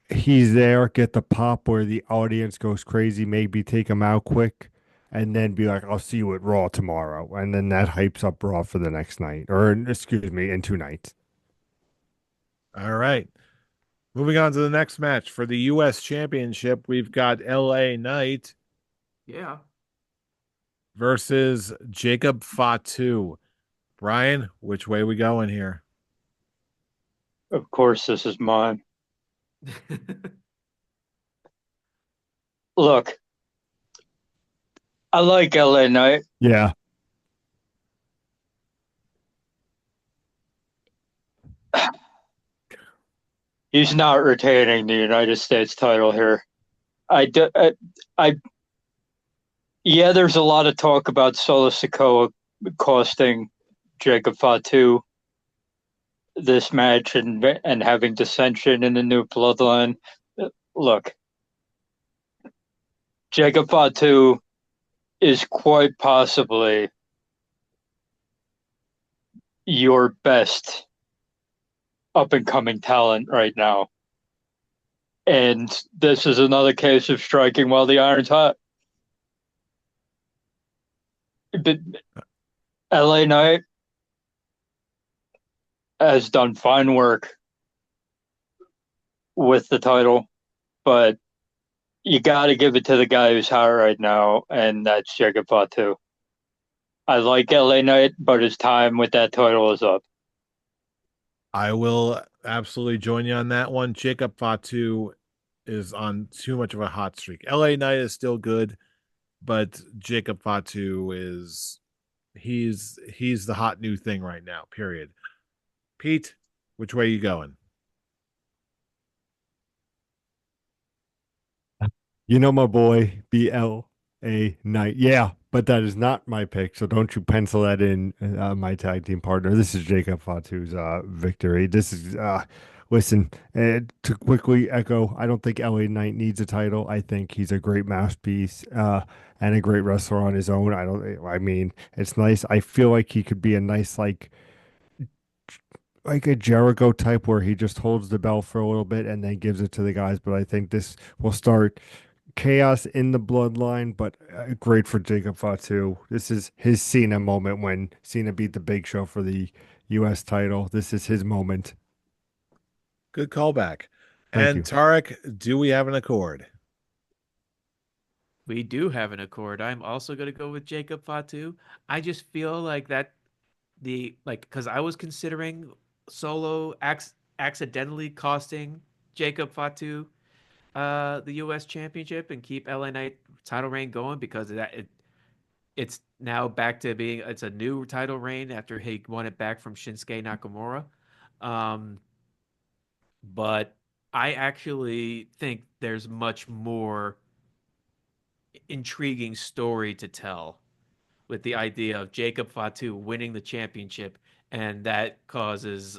he's there, get the pop where the audience goes crazy, maybe take him out quick, and then be like, I'll see you at Raw tomorrow. And then that hypes up Raw for the next night, or excuse me, in 2 nights. All right. Moving on to the next match for the U.S. Championship, we've got L.A. Knight Yeah. versus Jacob Fatu. Brian, which way we going here? Of course, this is mine. Look, I like LA Knight. Yeah. He's not retaining the United States title here. I, do, I yeah, there's a lot of talk about Solo Sikoa costing Jacob Fatu this match and having dissension in the new bloodline. Look, Jacob Fatu is quite possibly your best up and coming talent right now. And this is another case of striking while the iron's hot. But LA Knight has done fine work with the title, but you got to give it to the guy who's hot right now, and that's Jacob Fatu. I like LA Knight, but his time with that title is up. I will absolutely join you on that one. Jacob Fatu is on too much of a hot streak. LA Knight is still good, but Jacob Fatu is he's the hot new thing right now, period. Pete, which way you going? You know my boy, BLA Knight. Yeah, but that is not my pick. So don't you pencil that in, my tag team partner. This is Jacob Fatu's victory. This is, listen, to quickly echo, I don't think LA Knight needs a title. I think he's a great mouthpiece and a great wrestler on his own. I mean, it's nice. I feel like he could be a nice, like a Jericho type where he just holds the belt for a little bit and then gives it to the guys. But I think this will start chaos in the bloodline, but great for Jacob Fatu. This is his Cena moment when Cena beat the Big Show for the U.S. title. This is his moment. Good callback. Thank And you. Tarek, do we have an accord? We do have an accord. I'm also going to go with Jacob Fatu. I just feel like that because I was considering Solo accidentally costing Jacob Fatu the U.S. Championship and keep LA Knight title reign going because of that it's now back to being it's a new title reign after he won it back from Shinsuke Nakamura. Um, but I actually think there's much more intriguing story to tell with the idea of Jacob Fatu winning the championship, and that causes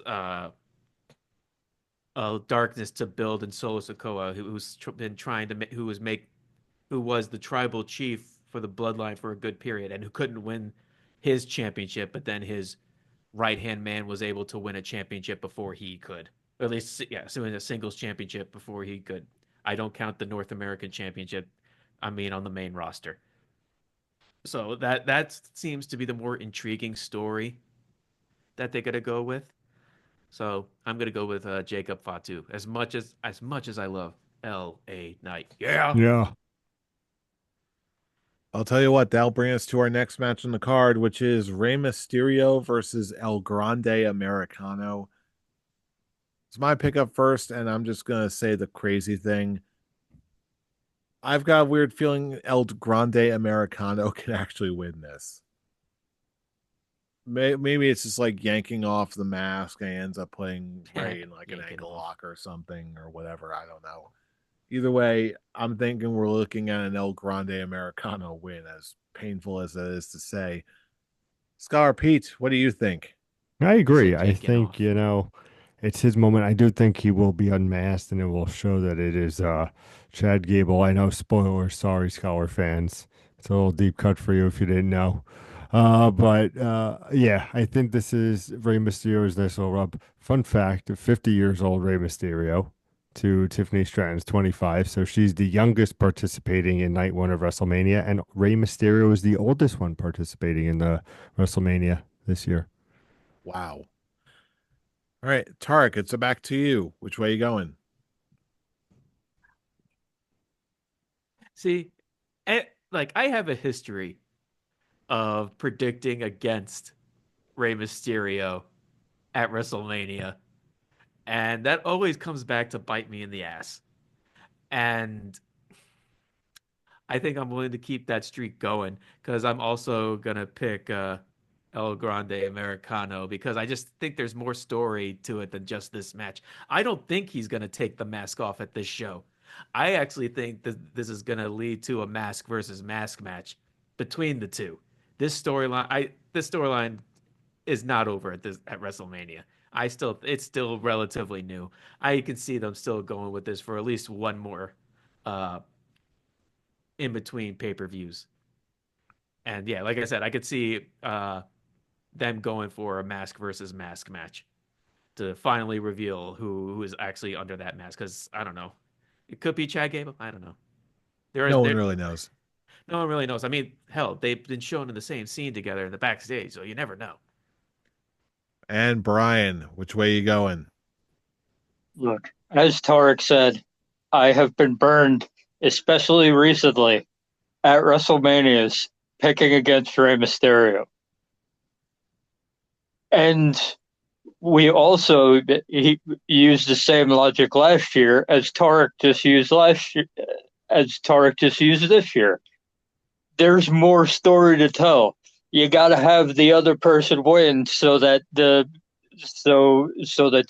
darkness to build in Solo Sikoa, who's been trying to who was the tribal chief for the bloodline for a good period, and who couldn't win his championship, but then his right hand man was able to win a championship before he could, or at least so in a singles championship before he could. I don't count the North American championship. I mean, on the main roster. So that seems to be the more intriguing story that they're gonna go with. So I'm gonna go with Jacob Fatu. As much as I love L.A. Knight. Yeah. Yeah. I'll tell you what, that'll bring us to our next match on the card, which is Rey Mysterio versus El Grande Americano. It's my pickup first, and I'm just gonna say the crazy thing. I've got a weird feeling El Grande Americano can actually win this. Maybe it's just like yanking off the mask and ends up playing Rey in like an ankle lock or something or whatever. I don't know. Either way, I'm thinking we're looking at an El Grande Americano win, as painful as it is to say. Scholar Pete, what do you think? I agree. I Yanking think, off. it's his moment. I do think he will be unmasked and it will show that it is Chad Gable. I know, spoiler, sorry, Scholar fans. It's a little deep cut for you if you didn't know. But yeah, I think this is Rey Mysterio's nice little rub. Fun fact, 50 years old Rey Mysterio to Tiffany Stratton's 25. So she's the youngest participating in night one of WrestleMania, and Rey Mysterio is the oldest one participating in the WrestleMania this year. Wow. All right, Tarek, it's back to you. Which way are you going? See, like I have a history of predicting against Rey Mysterio at WrestleMania, and that always comes back to bite me in the ass. And I think I'm willing to keep that streak going because I'm also gonna pick El Grande Americano because I just think there's more story to it than just this match. I don't think he's gonna take the mask off at this show. I actually think that this is gonna lead to a mask versus mask match between the two. This storyline is not over at WrestleMania. It's still relatively new. I can see them still going with this for at least one more uh in between pay-per-views. And yeah, like I said, I could see them going for a mask versus mask match to finally reveal who is actually under that mask. Because I don't know, it could be Chad Gable. I don't know. No one really knows. No one really knows. I mean, hell, they've been shown in the same scene together in the backstage, so you never know. And Brian, which way you going? Look, as Tarek said, I have been burned, especially recently at WrestleManias, picking against Rey Mysterio. And we also he used the same logic last year as Tarek just used this year. There's more story to tell. You got to have the other person win so that the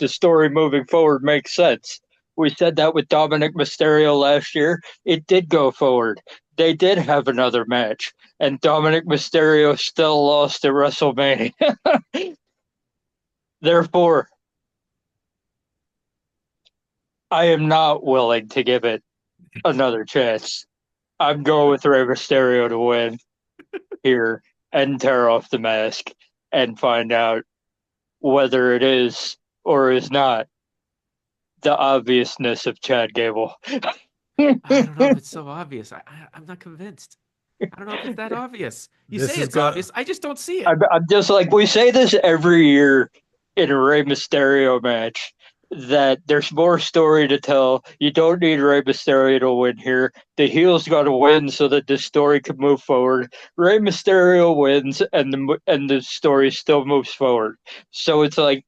story moving forward makes sense. We said that with Dominic Mysterio last year. It did go forward. They did have another match, and Dominic Mysterio still lost at WrestleMania. Therefore, I am not willing to give it another chance. I'm going with Rey Mysterio to win here and tear off the mask and find out whether it is or is not the obviousness of Chad Gable. I don't know if it's so obvious. I'm not convinced. I don't know if it's that obvious. You This say is it's go- obvious. I just don't see it. I'm just like, we say this every year in a Rey Mysterio match, that there's more story to tell. You don't need Rey Mysterio to win here. The heel's got to win so that the story can move forward. Rey Mysterio wins, and the story still moves forward. So it's like,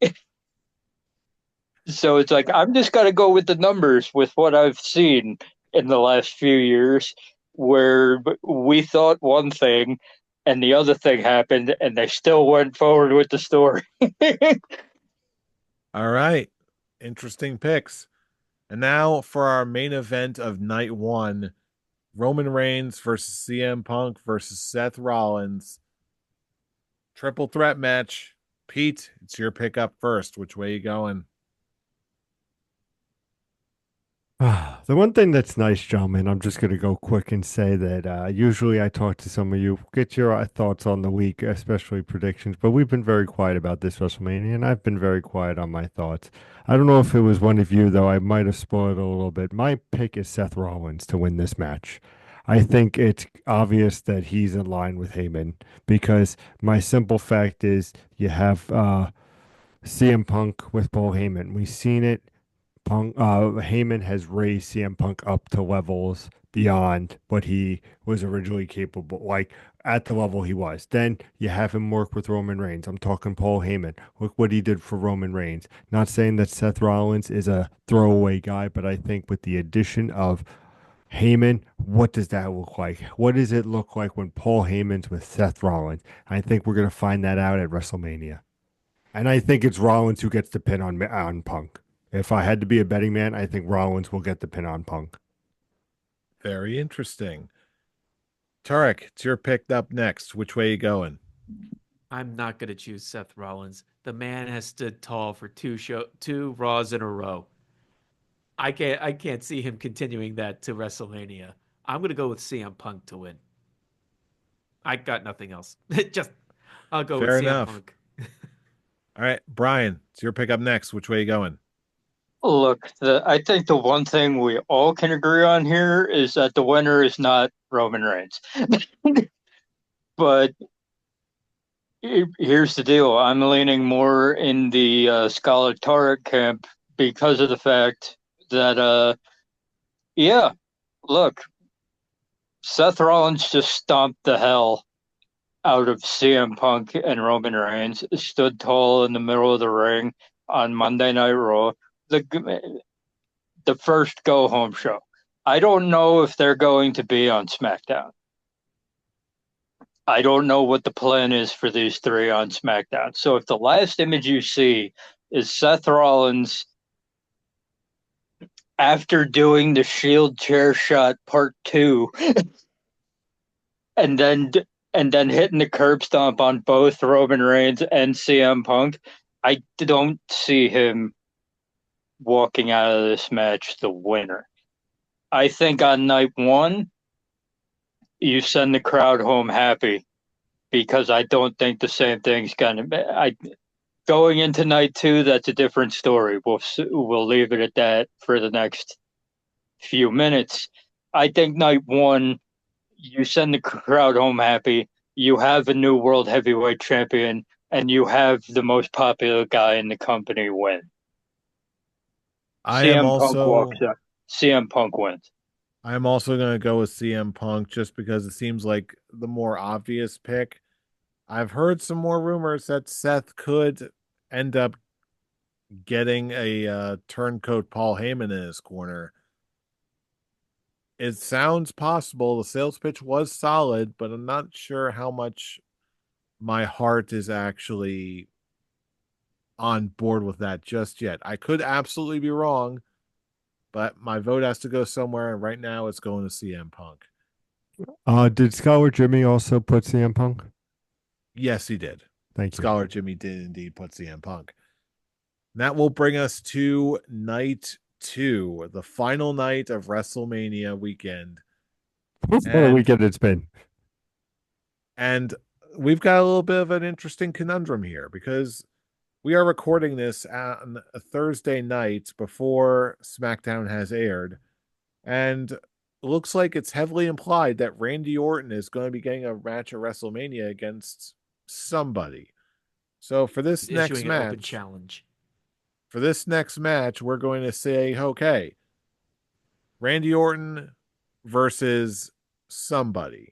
I'm just got to go with the numbers with what I've seen in the last few years, where we thought one thing, and the other thing happened, and they still went forward with the story. All right. Interesting picks. And now for our main event of night one, Roman Reigns versus CM Punk versus Seth Rollins. Triple threat match. Pete, it's your pick up first. Which way you going? The one thing that's nice, gentlemen, I'm just going to go quick and say that usually I talk to some of you, get your thoughts on the week, especially predictions, but we've been very quiet about this WrestleMania, and I've been very quiet on my thoughts. I don't know if it was one of you, though. I might have spoiled it a little bit. My pick is Seth Rollins to win this match. I think it's obvious that he's in line with Heyman because my simple fact is you have CM Punk with Paul Heyman. We've seen it. Heyman has raised CM Punk up to levels beyond what he was originally capable, like at the level he was. Then you have him work with Roman Reigns. I'm talking Paul Heyman. Look what he did for Roman Reigns. Not saying that Seth Rollins is a throwaway guy, but I think with the addition of Heyman, what does that look like? What does it look like when Paul Heyman's with Seth Rollins? I think we're going to find that out at WrestleMania. And I think it's Rollins who gets the pin on Punk. If I had to be a betting man, I think Rollins will get the pin on Punk. Very interesting. Tarek, it's your pick up next. Which way you going? I'm not going to choose Seth Rollins. The man has stood tall for two Raws in a row. I can't see him continuing that to WrestleMania. I'm going to go with CM Punk to win. I got nothing else. I'll go with Fair CM enough. Punk. All right, Brian, it's your pick up next. Which way you going? Look, I think the one thing we all can agree on here is that the winner is not Roman Reigns. But here's the deal. I'm leaning more in the Scholar Tarek camp because of the fact that, yeah, look, Seth Rollins just stomped the hell out of CM Punk and Roman Reigns, stood tall in the middle of the ring on Monday Night Raw. The first go home show. I don't know if they're going to be on SmackDown. I don't know what the plan is for these three on SmackDown. So if the last image you see is Seth Rollins after doing the Shield chair shot part 2 and then hitting the curb stomp on both Roman Reigns and CM Punk, I don't see him walking out of this match the winner. I think on night one, you send the crowd home happy because I don't think the same thing's going to. Going into night two, that's a different story. We'll leave it at that for the next few minutes. I think night one, you send the crowd home happy. You have a new world heavyweight champion, and you have the most popular guy in the company win. I am Punk walks also up. CM Punk wins. I'm also going to go with CM Punk just because it seems like the more obvious pick. I've heard some more rumors that Seth could end up getting a turncoat Paul Heyman in his corner. It sounds possible. The sales pitch was solid, but I'm not sure how much my heart is actually on board with that just yet. I could absolutely be wrong, but my vote has to go somewhere, and right now it's going to CM Punk. Did Scholar Jimmy also put CM Punk? Yes, he did. Thank you. Scholar Jimmy did indeed put CM Punk. And that will bring us to night 2, the final night of WrestleMania weekend. What a weekend it's been. And we've got a little bit of an interesting conundrum here because we are recording this on a Thursday night before SmackDown has aired. And it looks like it's heavily implied that Randy Orton is going to be getting a match at WrestleMania against somebody. So for this next Issuing an open match, challenge. for this next match, we're going to say, okay, Randy Orton versus somebody.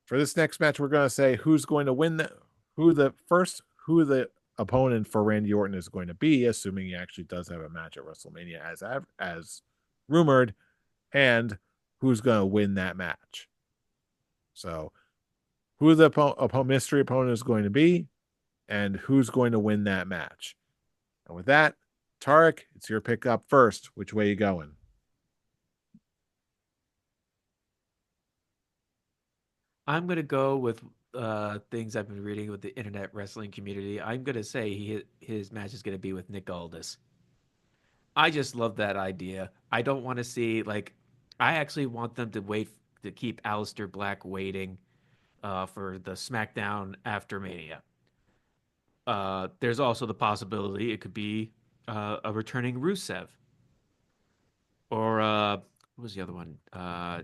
For this next match, we're going to say who's going to win who the opponent for Randy Orton is going to be, assuming he actually does have a match at WrestleMania as rumored, and who's going to win that match. So, who the mystery opponent is going to be, and who's going to win that match. And with that, Tarek, it's your pick up first. Which way you going? I'm gonna go with things I've been reading with the internet wrestling community. I'm gonna say his match is gonna be with Nick Aldis. I just love that idea. I don't want to see like I actually want them to wait to keep Aleister Black waiting for the SmackDown after Mania. There's also the possibility it could be a returning Rusev or what was the other one? I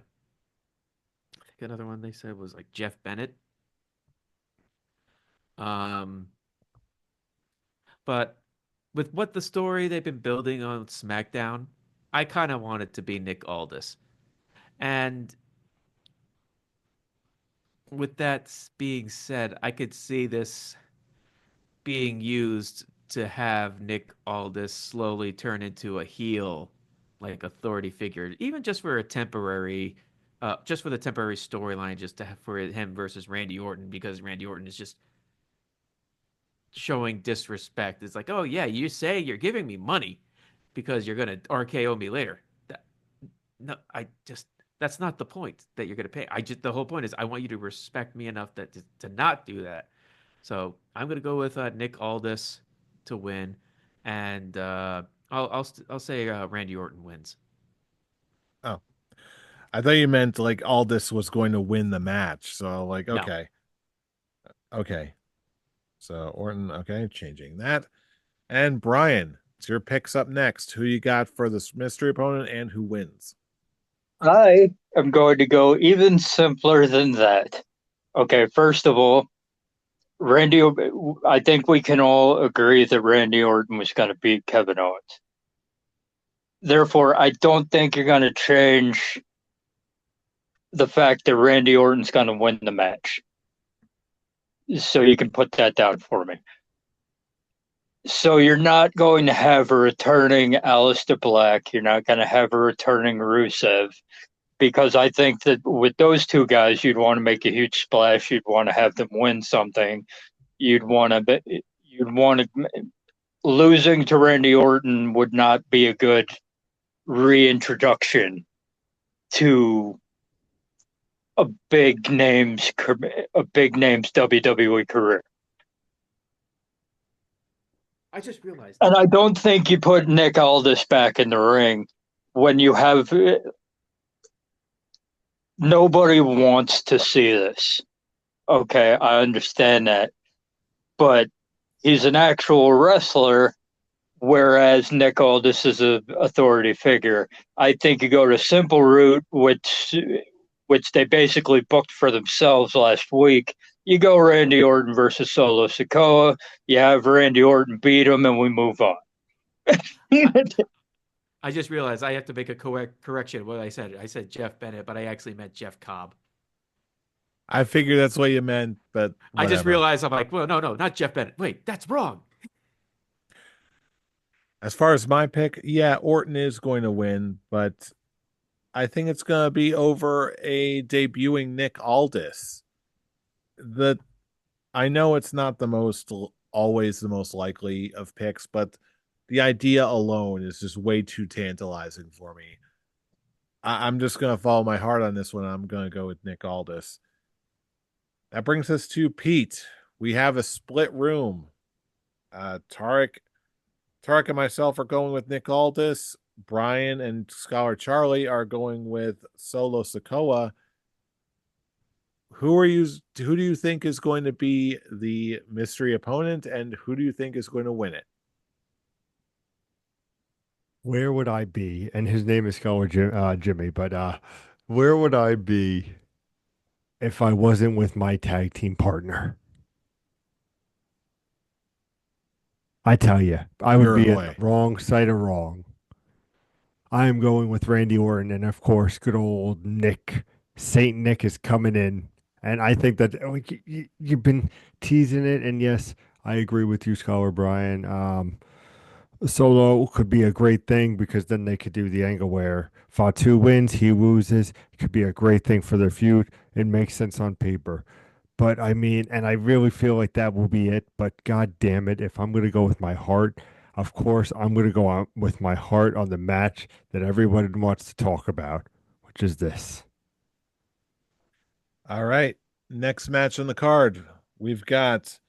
think another one they said was like Jeff Bennett. Um, but with what the story they've been building on SmackDown, I kind of want it to be Nick Aldis. And with that being said, I could see this being used to have Nick Aldis slowly turn into a heel, like authority figure, even just for a temporary, just for the temporary storyline, just to have for him versus Randy Orton, because Randy Orton is just showing disrespect. It's like, oh yeah, you say you're giving me money because you're gonna RKO me later. That, no, I just that's not the point that you're gonna pay. I just the whole point is I want you to respect me enough that to not do that. So I'm gonna go with Nick Aldis to win, and I'll say Randy Orton wins. Oh, I thought you meant like Aldis was going to win the match. So like, No, okay. So Orton, okay, changing that. And Brian, it's your picks up next. Who you got for this mystery opponent and who wins? I am going to go even simpler than that. Okay, first of all, Randy, I think we can all agree that Randy Orton was going to beat Kevin Owens. Therefore, I don't think you're going to change the fact that Randy Orton's going to win the match. So you can put that down for me. So you're not going to have a returning Aleister Black. You're not going to have a returning Rusev, because I think that with those two guys, you'd want to make a huge splash. You'd want to have them win something. You'd want to losing to Randy Orton would not be a good reintroduction to a big name's WWE career. I just realized. And I don't think you put Nick Aldis back in the ring when you have nobody wants to see this. Okay, I understand that. But he's an actual wrestler, whereas Nick Aldis is an authority figure. I think you go to simple route, which they basically booked for themselves last week. You go Randy Orton versus Solo Sikoa. You have Randy Orton beat him, and we move on. I just realized I have to make a correction. What I said, I said Jeff Bennett, but I actually meant Jeff Cobb. I figured that's what you meant, but I just whatever. realized I'm like, well, no, not Jeff Bennett. Wait, that's wrong. As far as my pick, yeah, Orton is going to win, but I think it's going to be over a debuting Nick Aldis. The I know it's not always the most likely of picks, but the idea alone is just way too tantalizing for me. I'm just going to follow my heart on this one. I'm going to go with Nick Aldis. That brings us to Pete. We have a split room. Tarek and myself are going with Nick Aldis. Brian and Scholar Charlie are going with Solo Sikoa. Who do you think is going to be the mystery opponent, and who do you think is going to win it? Where would I be? And his name is Jimmy, but where would I be if I wasn't with my tag team partner? I tell you, I would Your be in the boy. wrong side of wrong. I am going with Randy Orton, and of course, good old Nick, Saint Nick is coming in, and I think that like, you've been teasing it, and yes, I agree with you, Scholar Brian. Solo could be a great thing because then they could do the angle where Fatu wins, he loses. It could be a great thing for their feud. It makes sense on paper. But I mean, and I really feel like that will be it. But God damn it, if I'm going to go with my heart, of course, I'm going to go out with my heart on the match that everybody wants to talk about, which is this. All right. Next match on the card. We've got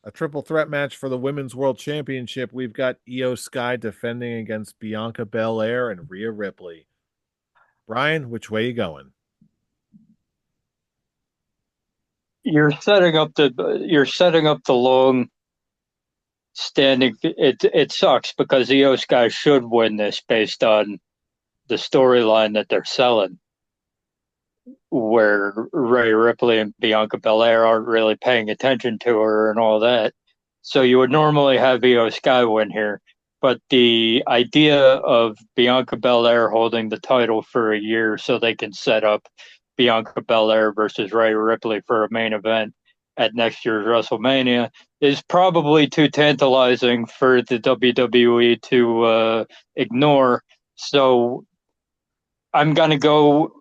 a triple threat match for the Women's World Championship. We've got Io Sky defending against Bianca Belair and Rhea Ripley. Brian, which way you going? You're setting up the long standing. It sucks because Io Sky should win this based on the storyline that they're selling, where Rhea Ripley and Bianca Belair aren't really paying attention to her and all that. So you would normally have Io Sky win here, but the idea of Bianca Belair holding the title for a year so they can set up Bianca Belair versus Rhea Ripley for a main event at next year's WrestleMania is probably too tantalizing for the WWE to ignore. So I'm gonna go.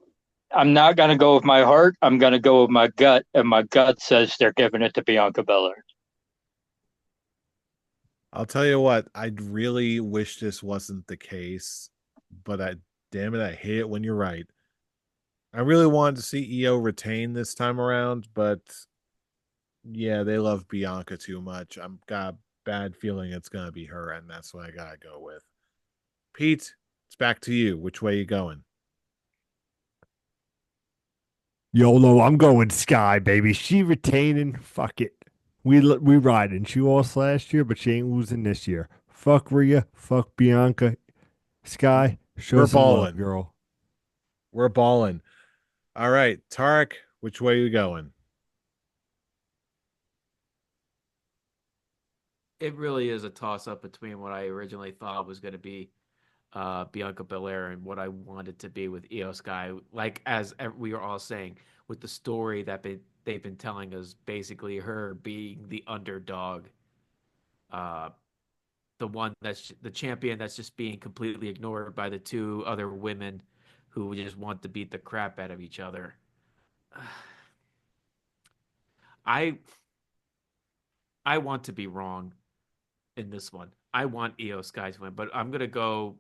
I'm not gonna go with my heart. I'm gonna go with my gut, and my gut says they're giving it to Bianca Belair. I'll tell you what, I really wish this wasn't the case, but damn it, I hate it when you're right. I really wanted to see Io retain this time around, but yeah, they love Bianca too much. I'm got a bad feeling it's gonna be her, and that's what I gotta go with. Pete, it's back to you. Which way you going? YOLO, I'm going Sky, baby. She retaining. Fuck it. We riding. She lost last year, but she ain't losing this year. Fuck Rhea. Fuck Bianca. Sky, show We're some love, balling. girl. We're balling. All right, Tarek, which way you going? It really is a toss up between what I originally thought was going to be Bianca Belair and what I wanted to be with Io Sky. Like as we are all saying, with the story that they've been telling us, basically her being the underdog, uh, the one that's the champion that's just being completely ignored by the two other women who just want to beat the crap out of each other. I I want to be wrong in this one. I want Io Sky to win, but I'm gonna go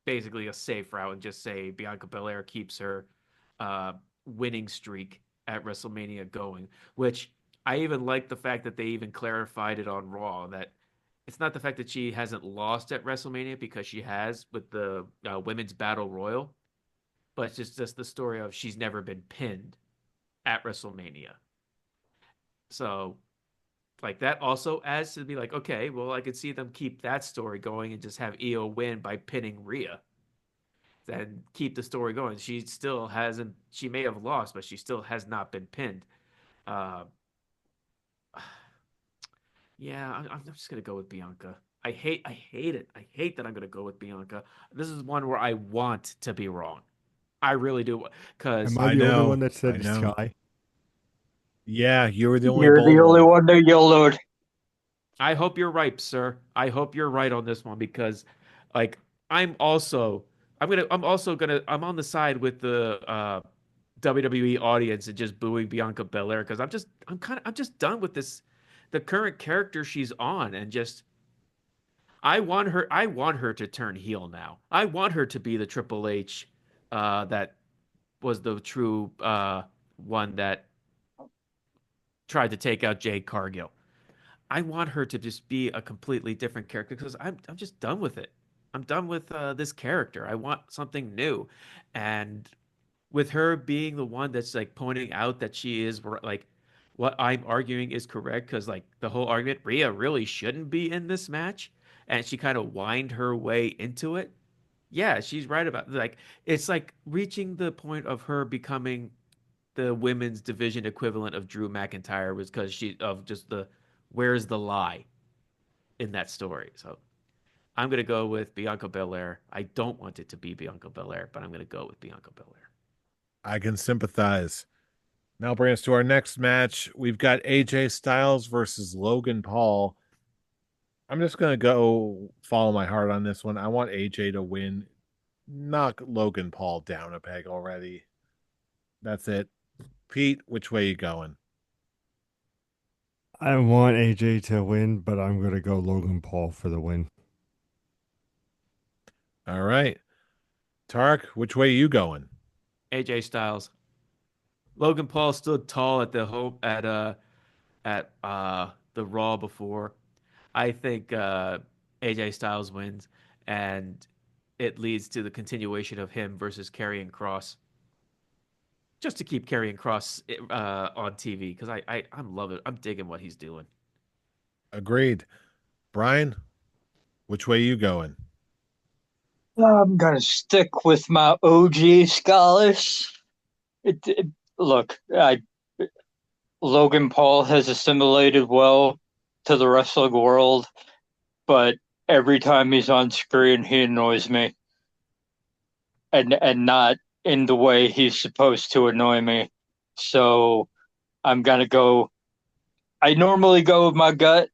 basically a safe route and just say Bianca Belair keeps her uh, winning streak at WrestleMania going. Which I even like the fact that they even clarified it on Raw that it's not the fact that she hasn't lost at WrestleMania because she has with the Women's Battle Royal, but it's just the story of she's never been pinned at WrestleMania. So like that also adds to be like, okay, well, I could see them keep that story going and just have Io win by pinning Rhea and keep the story going. She still hasn't, she may have lost, but she still has not been pinned. Uh, yeah, I'm just gonna go with Bianca. I hate it. I hate that I'm gonna go with Bianca. This is one where I want to be wrong. I really do, Am because I I the only one know, that I said know. Sky? Yeah, you were the only You're the bold only one. one that yellowed. I hope you're right, sir. I hope you're right on this one because, like, I'm also I'm on the side with the WWE audience and just booing Bianca Belair because I'm just done with this, the current character she's on and just I want her to turn heel now. I want her to be the Triple H that was the true one that tried to take out Jade Cargill. I want her to just be a completely different character because I'm just done with it. I'm done with this character. I want something new, and with her being the one that's like pointing out that she is like what I'm arguing is correct because like the whole argument Rhea really shouldn't be in this match, and she kind of whined her way into it. Yeah, she's right about like it's like reaching the point of her becoming the women's division equivalent of Drew McIntyre was because she of just the where's the lie in that story. So I'm going to go with Bianca Belair. I don't want it to be Bianca Belair, but I'm going to go with Bianca Belair. I can sympathize. Now bring us to our next match. We've got AJ Styles versus Logan Paul. I'm just going to go follow my heart on this one. I want AJ to win. Knock Logan Paul down a peg already. That's it. Pete, which way you going? I want AJ to win, but I'm going to go Logan Paul for the win. All right. Tark, which way you going? AJ Styles. Logan Paul stood tall at the the Raw before. I think AJ Styles wins, and it leads to the continuation of him versus Karrion Kross. Just to keep Karrion Kross on TV because I'm loving it. I'm digging what he's doing. Agreed. Brian, which way you going? I'm gonna stick with my OG scholars. Look, Logan Paul has assimilated well to the wrestling world, but every time he's on screen, he annoys me, and not in the way he's supposed to annoy me. So I'm gonna go. I normally go with my gut,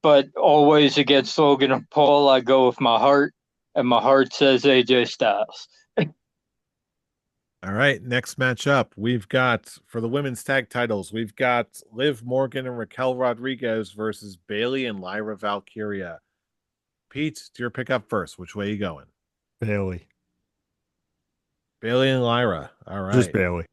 but always against Logan Paul, I go with my heart, and my heart says AJ Styles. All right, next matchup. We've got, for the women's tag titles, we've got Liv Morgan and Raquel Rodriguez versus Bayley and Lyra Valkyria. Pete, it's your pick up first. Which way you going? Bayley. Bayley and Lyra. All right. Just Bayley.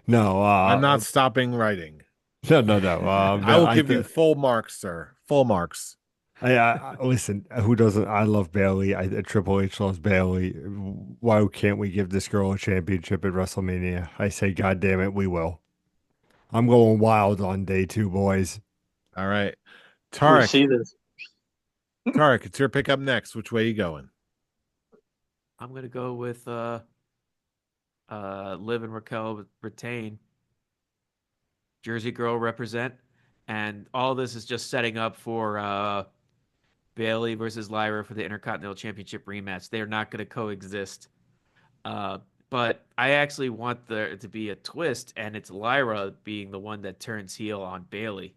No, I'm not stopping writing. No. I will give you full marks, sir. Full marks. Listen, who doesn't? I love Bayley. Triple H loves Bayley. Why can't we give this girl a championship at WrestleMania? I say, God damn it, we will. I'm going wild on day 2, boys. All right. We Tarek, see this. Tarek, it's your pick up next. Which way you going? I'm gonna go with Liv and Raquel retain. Jersey Girl represent, and all this is just setting up for Bayley versus Lyra for the Intercontinental Championship rematch. They are not going to coexist. But I actually want there to be a twist, and it's Lyra being the one that turns heel on Bayley.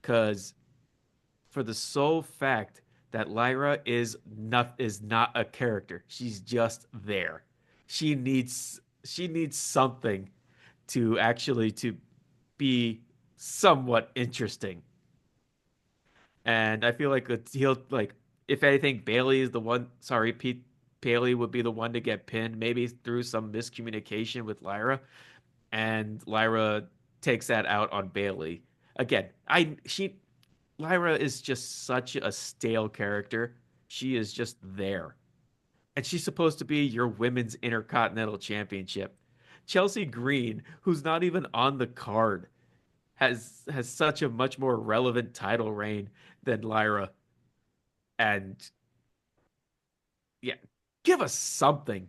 Because for the sole fact that Lyra is not a character, she's just there. She needs something to actually to be somewhat interesting. And I feel like he'll like if anything, Bayley is the one. Sorry, Pete. Bayley would be the one to get pinned, maybe through some miscommunication with Lyra, and Lyra takes that out on Bayley. Again, Lyra is just such a stale character. She is just there, and she's supposed to be your women's Intercontinental Championship. Chelsea Green, who's not even on the card, has such a much more relevant title reign than Lyra. And yeah, give us something.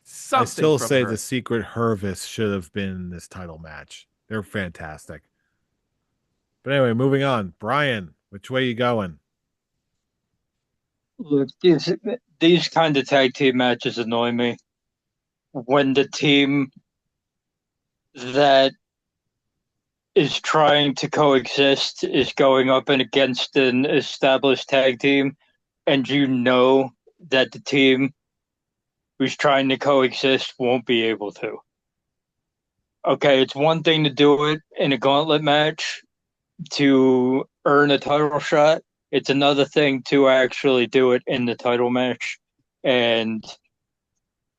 Something I still from say her. the Secret Hervis should have been in this title match. They're fantastic. But anyway, moving on. Brian, which way you going? Look, these kind of tag team matches annoy me. When the team that is trying to coexist is going up and against an established tag team, and you know that the team who's trying to coexist won't be able to. Okay, it's one thing to do it in a gauntlet match to earn a title shot. It's another thing to actually do it in the title match. And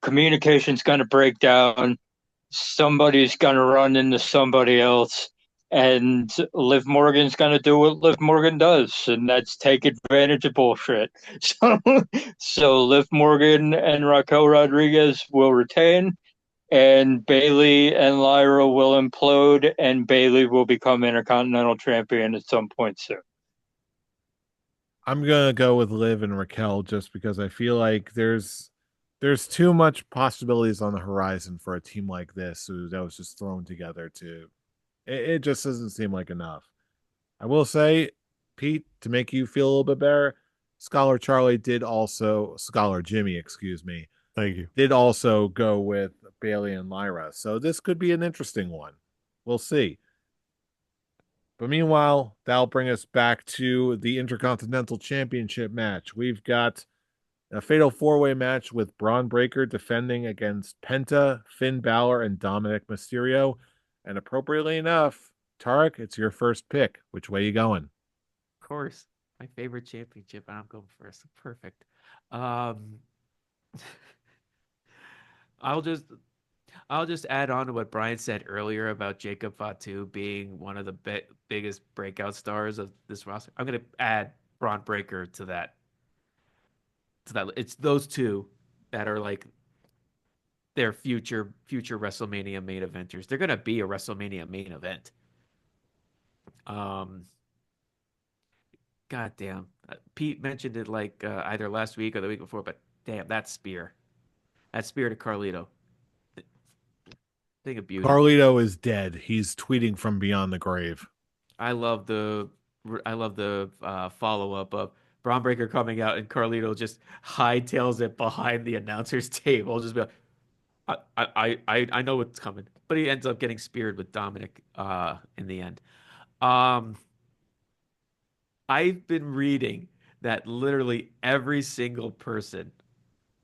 communication's going to break down. Somebody's going to run into somebody else. And Liv Morgan's going to do what Liv Morgan does, and that's take advantage of bullshit. So Liv Morgan and Raquel Rodriguez will retain, and Bayley and Lyra will implode, and Bayley will become Intercontinental Champion at some point soon. I'm gonna go with Liv and Raquel just because I feel like there's too much possibilities on the horizon for a team like this that was just thrown together to it just doesn't seem like enough. I will say, Pete, to make you feel a little bit better, Scholar Jimmy, excuse me, Thank you. did also go with Bailey and Lyra. So this could be an interesting one. We'll see. But meanwhile, that'll bring us back to the Intercontinental Championship match. We've got a fatal four-way match with Braun Breaker defending against Penta, Finn Balor, and Dominic Mysterio. And appropriately enough, Tarek, it's your first pick. Which way you going? Of course, my favorite championship, and I'm going first. Perfect. Um, I'll just I'll just add on to what Brian said earlier about Jacob Fatu being one of the biggest breakout stars of this roster. I'm going to add Braun Breaker to that. It's those two that are like their future WrestleMania main eventers. They're going to be a WrestleMania main event. Um, God damn. Pete mentioned it like either last week or the week before, but damn, that spear to Carlito, thing of beauty. Carlito is dead. He's tweeting from beyond the grave. I love the I love the follow up of Braun Breaker coming out and Carlito just hightails it behind the announcer's table. Just be like, I know what's coming, but he ends up getting speared with Dominic in the end. Um, I've been reading that literally every single person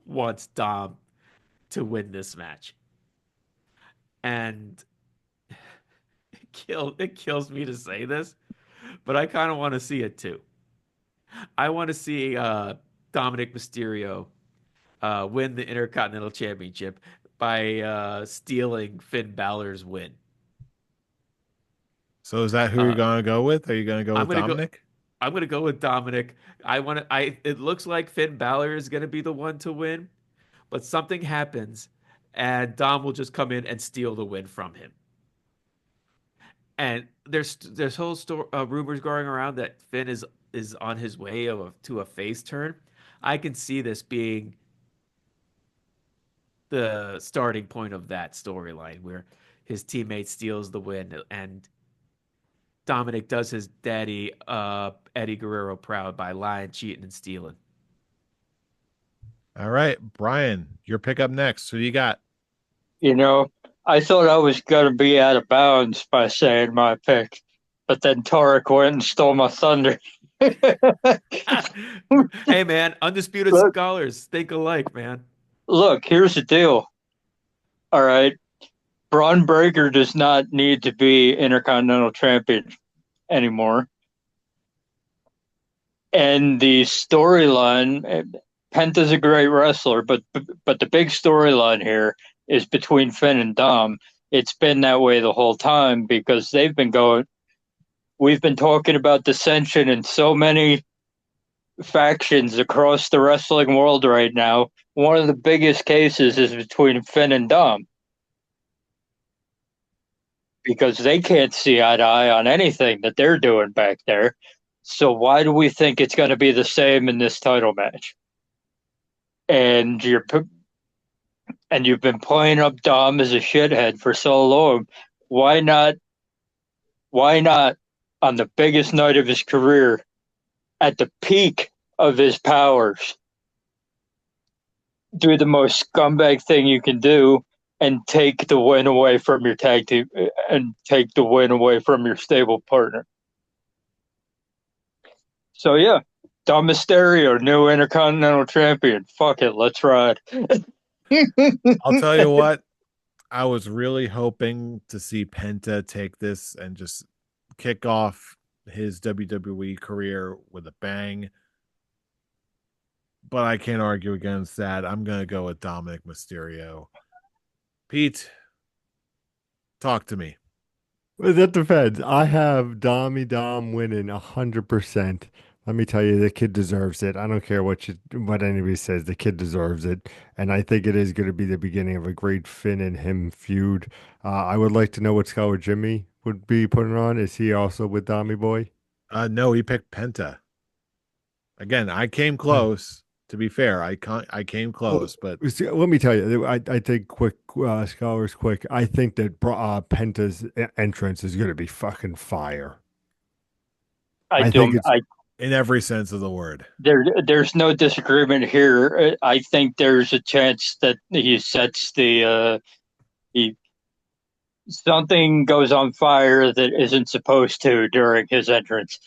wants Dom to win this match, and it kills me to say this, but I kind of want to see it too. I want to see Dominic Mysterio win the Intercontinental Championship by stealing Finn Balor's win. So is that who you're going to go with? Are you going to go I'm with gonna go. Dominic? I'm gonna go with Dominic. I want to. It looks like Finn Balor is gonna be the one to win, but something happens, and Dom will just come in and steal the win from him. And there's whole rumors going around that Finn is on his way to a face turn. I can see this being the starting point of that storyline where his teammate steals the win and Dominic does his daddy Eddie Guerrero proud by lying, cheating, and stealing. All right, Brian, your pick up next. Who do you got? You know, I thought I was going to be out of bounds by saying my pick, but then Tarek went and stole my thunder. Hey man, undisputed Look, scholars think alike, man. look, here's the deal. All right. Braun Breaker does not need to be Intercontinental Champion anymore. And the storyline, Penta's a great wrestler, but the big storyline here is between Finn and Dom. It's been that way the whole time because they've been going. We've been talking about dissension in so many factions across the wrestling world right now. One of the biggest cases is between Finn and Dom because they can't see eye to eye on anything that they're doing back there. So why do we think it's going to be the same in this title match? And you've been playing up Dom as a shithead for so long. Why not? Why not on the biggest night of his career, at the peak of his powers, do the most scumbag thing you can do and take the win away from your tag team and take the win away from your stable partner? So yeah, Dom Mysterio, new Intercontinental Champion. Fuck it, let's ride. I'll tell you what, I was really hoping to see Penta take this and just kick off his WWE career with a bang. But I can't argue against that. I'm going to go with Dominic Mysterio. Pete, talk to me. Well, that depends. I have Dom winning 100%. Let me tell you, the kid deserves it. I don't care what anybody says. The kid deserves it, and I think it is going to be the beginning of a great Finn and him feud. I would like to know what Scholar Jimmy would be putting on. Is he also with Dommy Boy? No, he picked Penta. Again, I came close. To be fair, I came close, but Let me tell you, I think Scholar's quick. I think that Penta's entrance is going to be fucking fire. I think it's in every sense of the word. There's no disagreement here. I think there's a chance that he sets he something goes on fire that isn't supposed to during his entrance.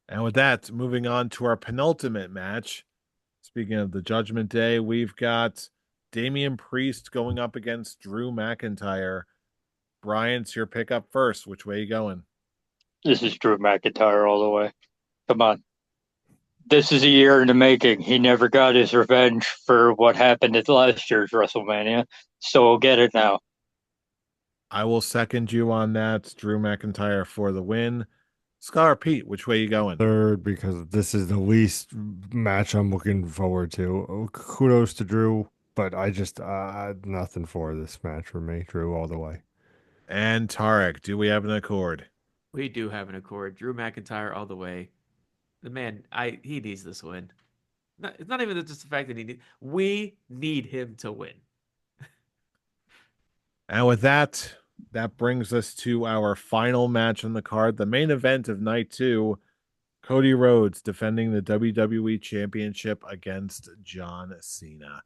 And with that, moving on to our penultimate match. Speaking of the Judgment Day, we've got Damian Priest going up against Drew McIntyre. Brian, it's your pick up first. Which way you going? This is Drew McIntyre all the way. Come on. This is a year in the making. He never got his revenge for what happened at last year's WrestleMania, so we'll get it now. I will second you on that. Drew McIntyre for the win. Scholar Pete, which way you going? third because this is the least match I'm looking forward to. Kudos to Drew, but I just nothing for this match for me. Drew all the way. And Tarek, do we have an accord? We do have an accord. Drew McIntyre all the way. The man, he needs this win. It's not even just the fact that we need him to win. And with that, that brings us to our final match on the card, the main event of night 2. Cody Rhodes defending the WWE Championship against John Cena.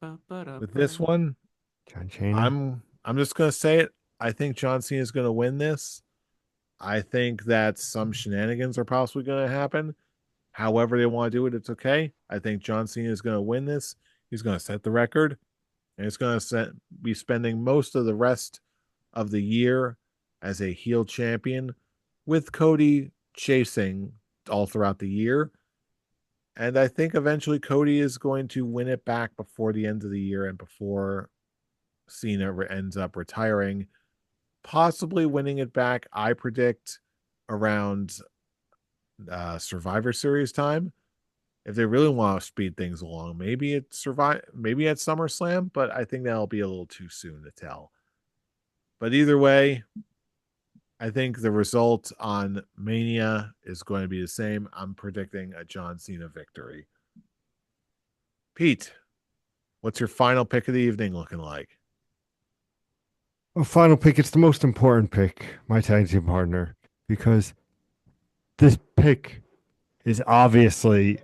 With this one, John Cena. I'm just gonna say it. I think John Cena is gonna win this. I think that some shenanigans are possibly gonna happen. However they want to do it, it's okay. I think John Cena is gonna win this. He's gonna set the record, and it's gonna be spending most of the rest of the year as a heel champion, with Cody chasing all throughout the year. And I think eventually Cody is going to win it back before the end of the year and before Cena ends up retiring, possibly winning it back. I predict around Survivor Series time. If they really want to speed things along, maybe at SummerSlam, but I think that'll be a little too soon to tell. But either way, I think the result on Mania is going to be the same. I'm predicting a John Cena victory. Pete, what's your final pick of the evening looking like? Well, final pick. It's the most important pick, my tag team partner, because this pick is obviously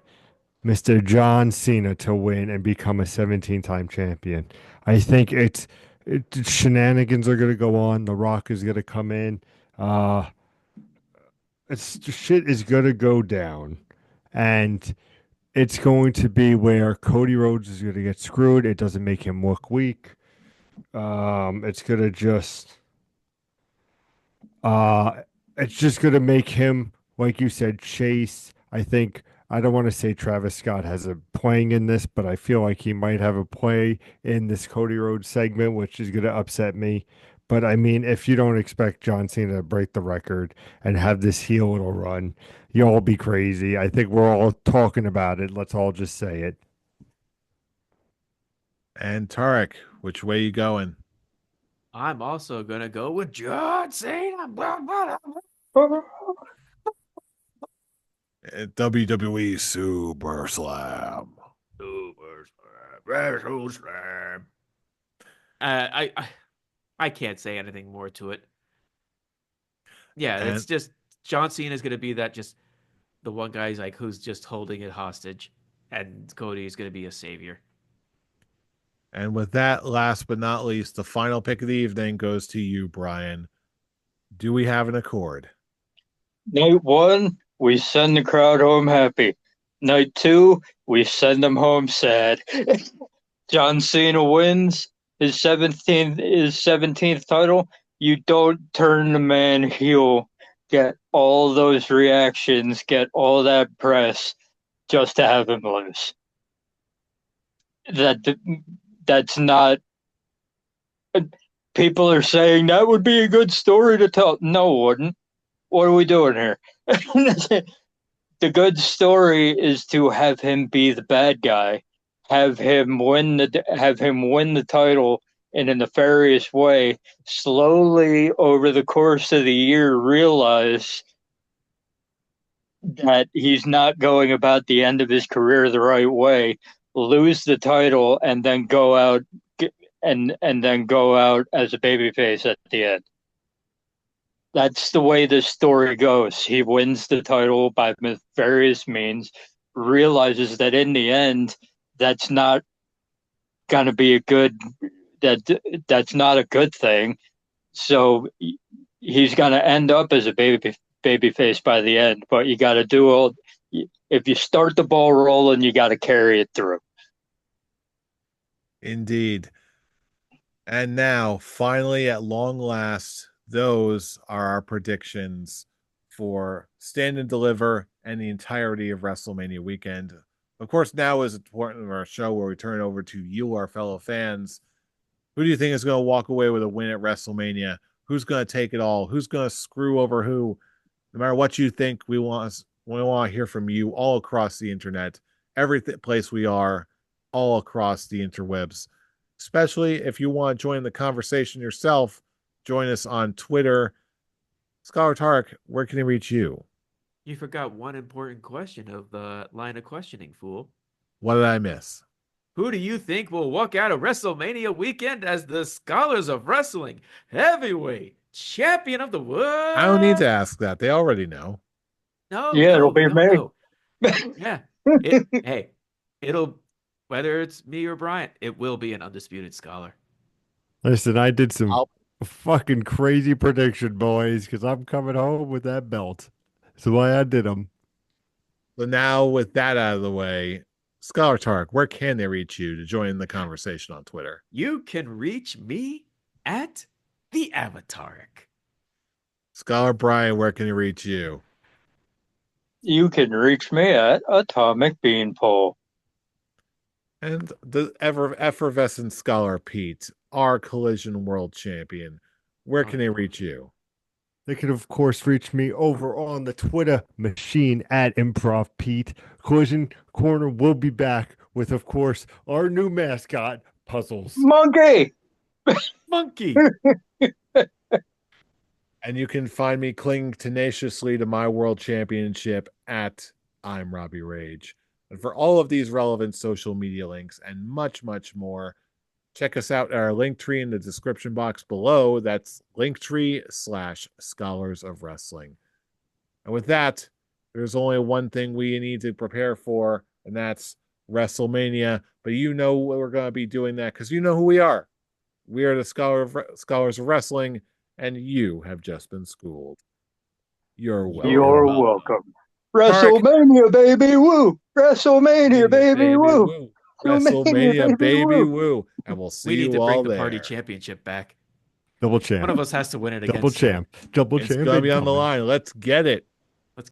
Mr. John Cena to win and become a 17-time champion. I think shenanigans are going to go on. The Rock is going to come in. Shit is going to go down. And it's going to be where Cody Rhodes is going to get screwed. It doesn't make him look weak. It's going to make him, like you said, chase. I don't want to say Travis Scott has a playing in this, but I feel like he might have a play in this Cody Rhodes segment, which is going to upset me. But I mean, if you don't expect John Cena to break the record and have this heel little run, you'll all be crazy. I think we're all talking about it. Let's all just say it. And Tarek, which way you going? I'm also going to go with John Cena. WWE Super Slam. I can't say anything more to it. Yeah, it's just John Cena is going to be just the one guy's who's just holding it hostage, and Cody is going to be a savior. And with that, last but not least, the final pick of the evening goes to you, Brian. Do we have an accord? Night 1, we send the crowd home happy. Night 2, we send them home sad. John Cena wins his 17th title. You don't turn the man heel, get all those reactions, get all that press just to have him lose. That's not. People are saying that would be a good story to tell. No, it wouldn't. What are we doing here? The good story is to have him be the bad guy, have him win the title in a nefarious way, slowly over the course of the year realize that he's not going about the end of his career the right way, lose the title, and then go out as a babyface at the end. that's the way this story goes. He wins the title by various means, realizes that in the end, that's not going to be a good that that's not a good thing. So he's going to end up as a baby face by the end. But you got to do all. If you start the ball rolling, you got to carry it through. Indeed. And now, finally, at long last, those are our predictions for Stand and Deliver and the entirety of WrestleMania weekend. Of course, now is a point of our show where we turn it over to you, our fellow fans. Who do you think is going to walk away with a win at WrestleMania? Who's going to take it all? Who's going to screw over who? No matter what you think, we want to hear from you all across the internet, every place we are, all across the interwebs. Especially if you want to join the conversation yourself, join us on Twitter. Scholar Tarek, where can he reach you? You forgot one important question of the line of questioning, fool. What did I miss? Who do you think will walk out of WrestleMania weekend as the Scholars of Wrestling heavyweight champion of the world? I don't need to ask that. They already know. No, Yeah, it'll be me. no. Yeah. Hey, it'll, whether it's me or Bryant, it will be an undisputed Scholar. Listen, I did some fucking crazy prediction, boys, because I'm coming home with that belt. That's why I did them. So now, with that out of the way, Scholar Tarek, where can they reach you to join the conversation on Twitter? You can reach me at the Avataric. Scholar Brian, where can he reach you? You can reach me at Atomic Beanpole. And the effervescent Scholar Pete, our Collision World Champion, where can they reach you? They can, of course, reach me over on the Twitter machine at Improv Pete. Collision Corner will be back with, of course, our new mascot, Puzzles. Monkey! Monkey! And you can find me clinging tenaciously to my world championship at I'm Robbie Rage. And for all of these relevant social media links and much, much more, check us out at our link tree in the description box below. That's linktree/Scholars of Wrestling. And with that, there's only one thing we need to prepare for, and that's WrestleMania. But you know we're going to be doing that because you know who we are. We are the Scholars of Wrestling, and you have just been schooled. You're welcome. You're welcome. WrestleMania, baby, woo! WrestleMania, baby, woo! WrestleMania, baby, woo! And we'll see you all there. We need to bring the party championship back. Double champ. One of us has to win it again. Double champ. Double champ. It's going to be on the line. Let's get it.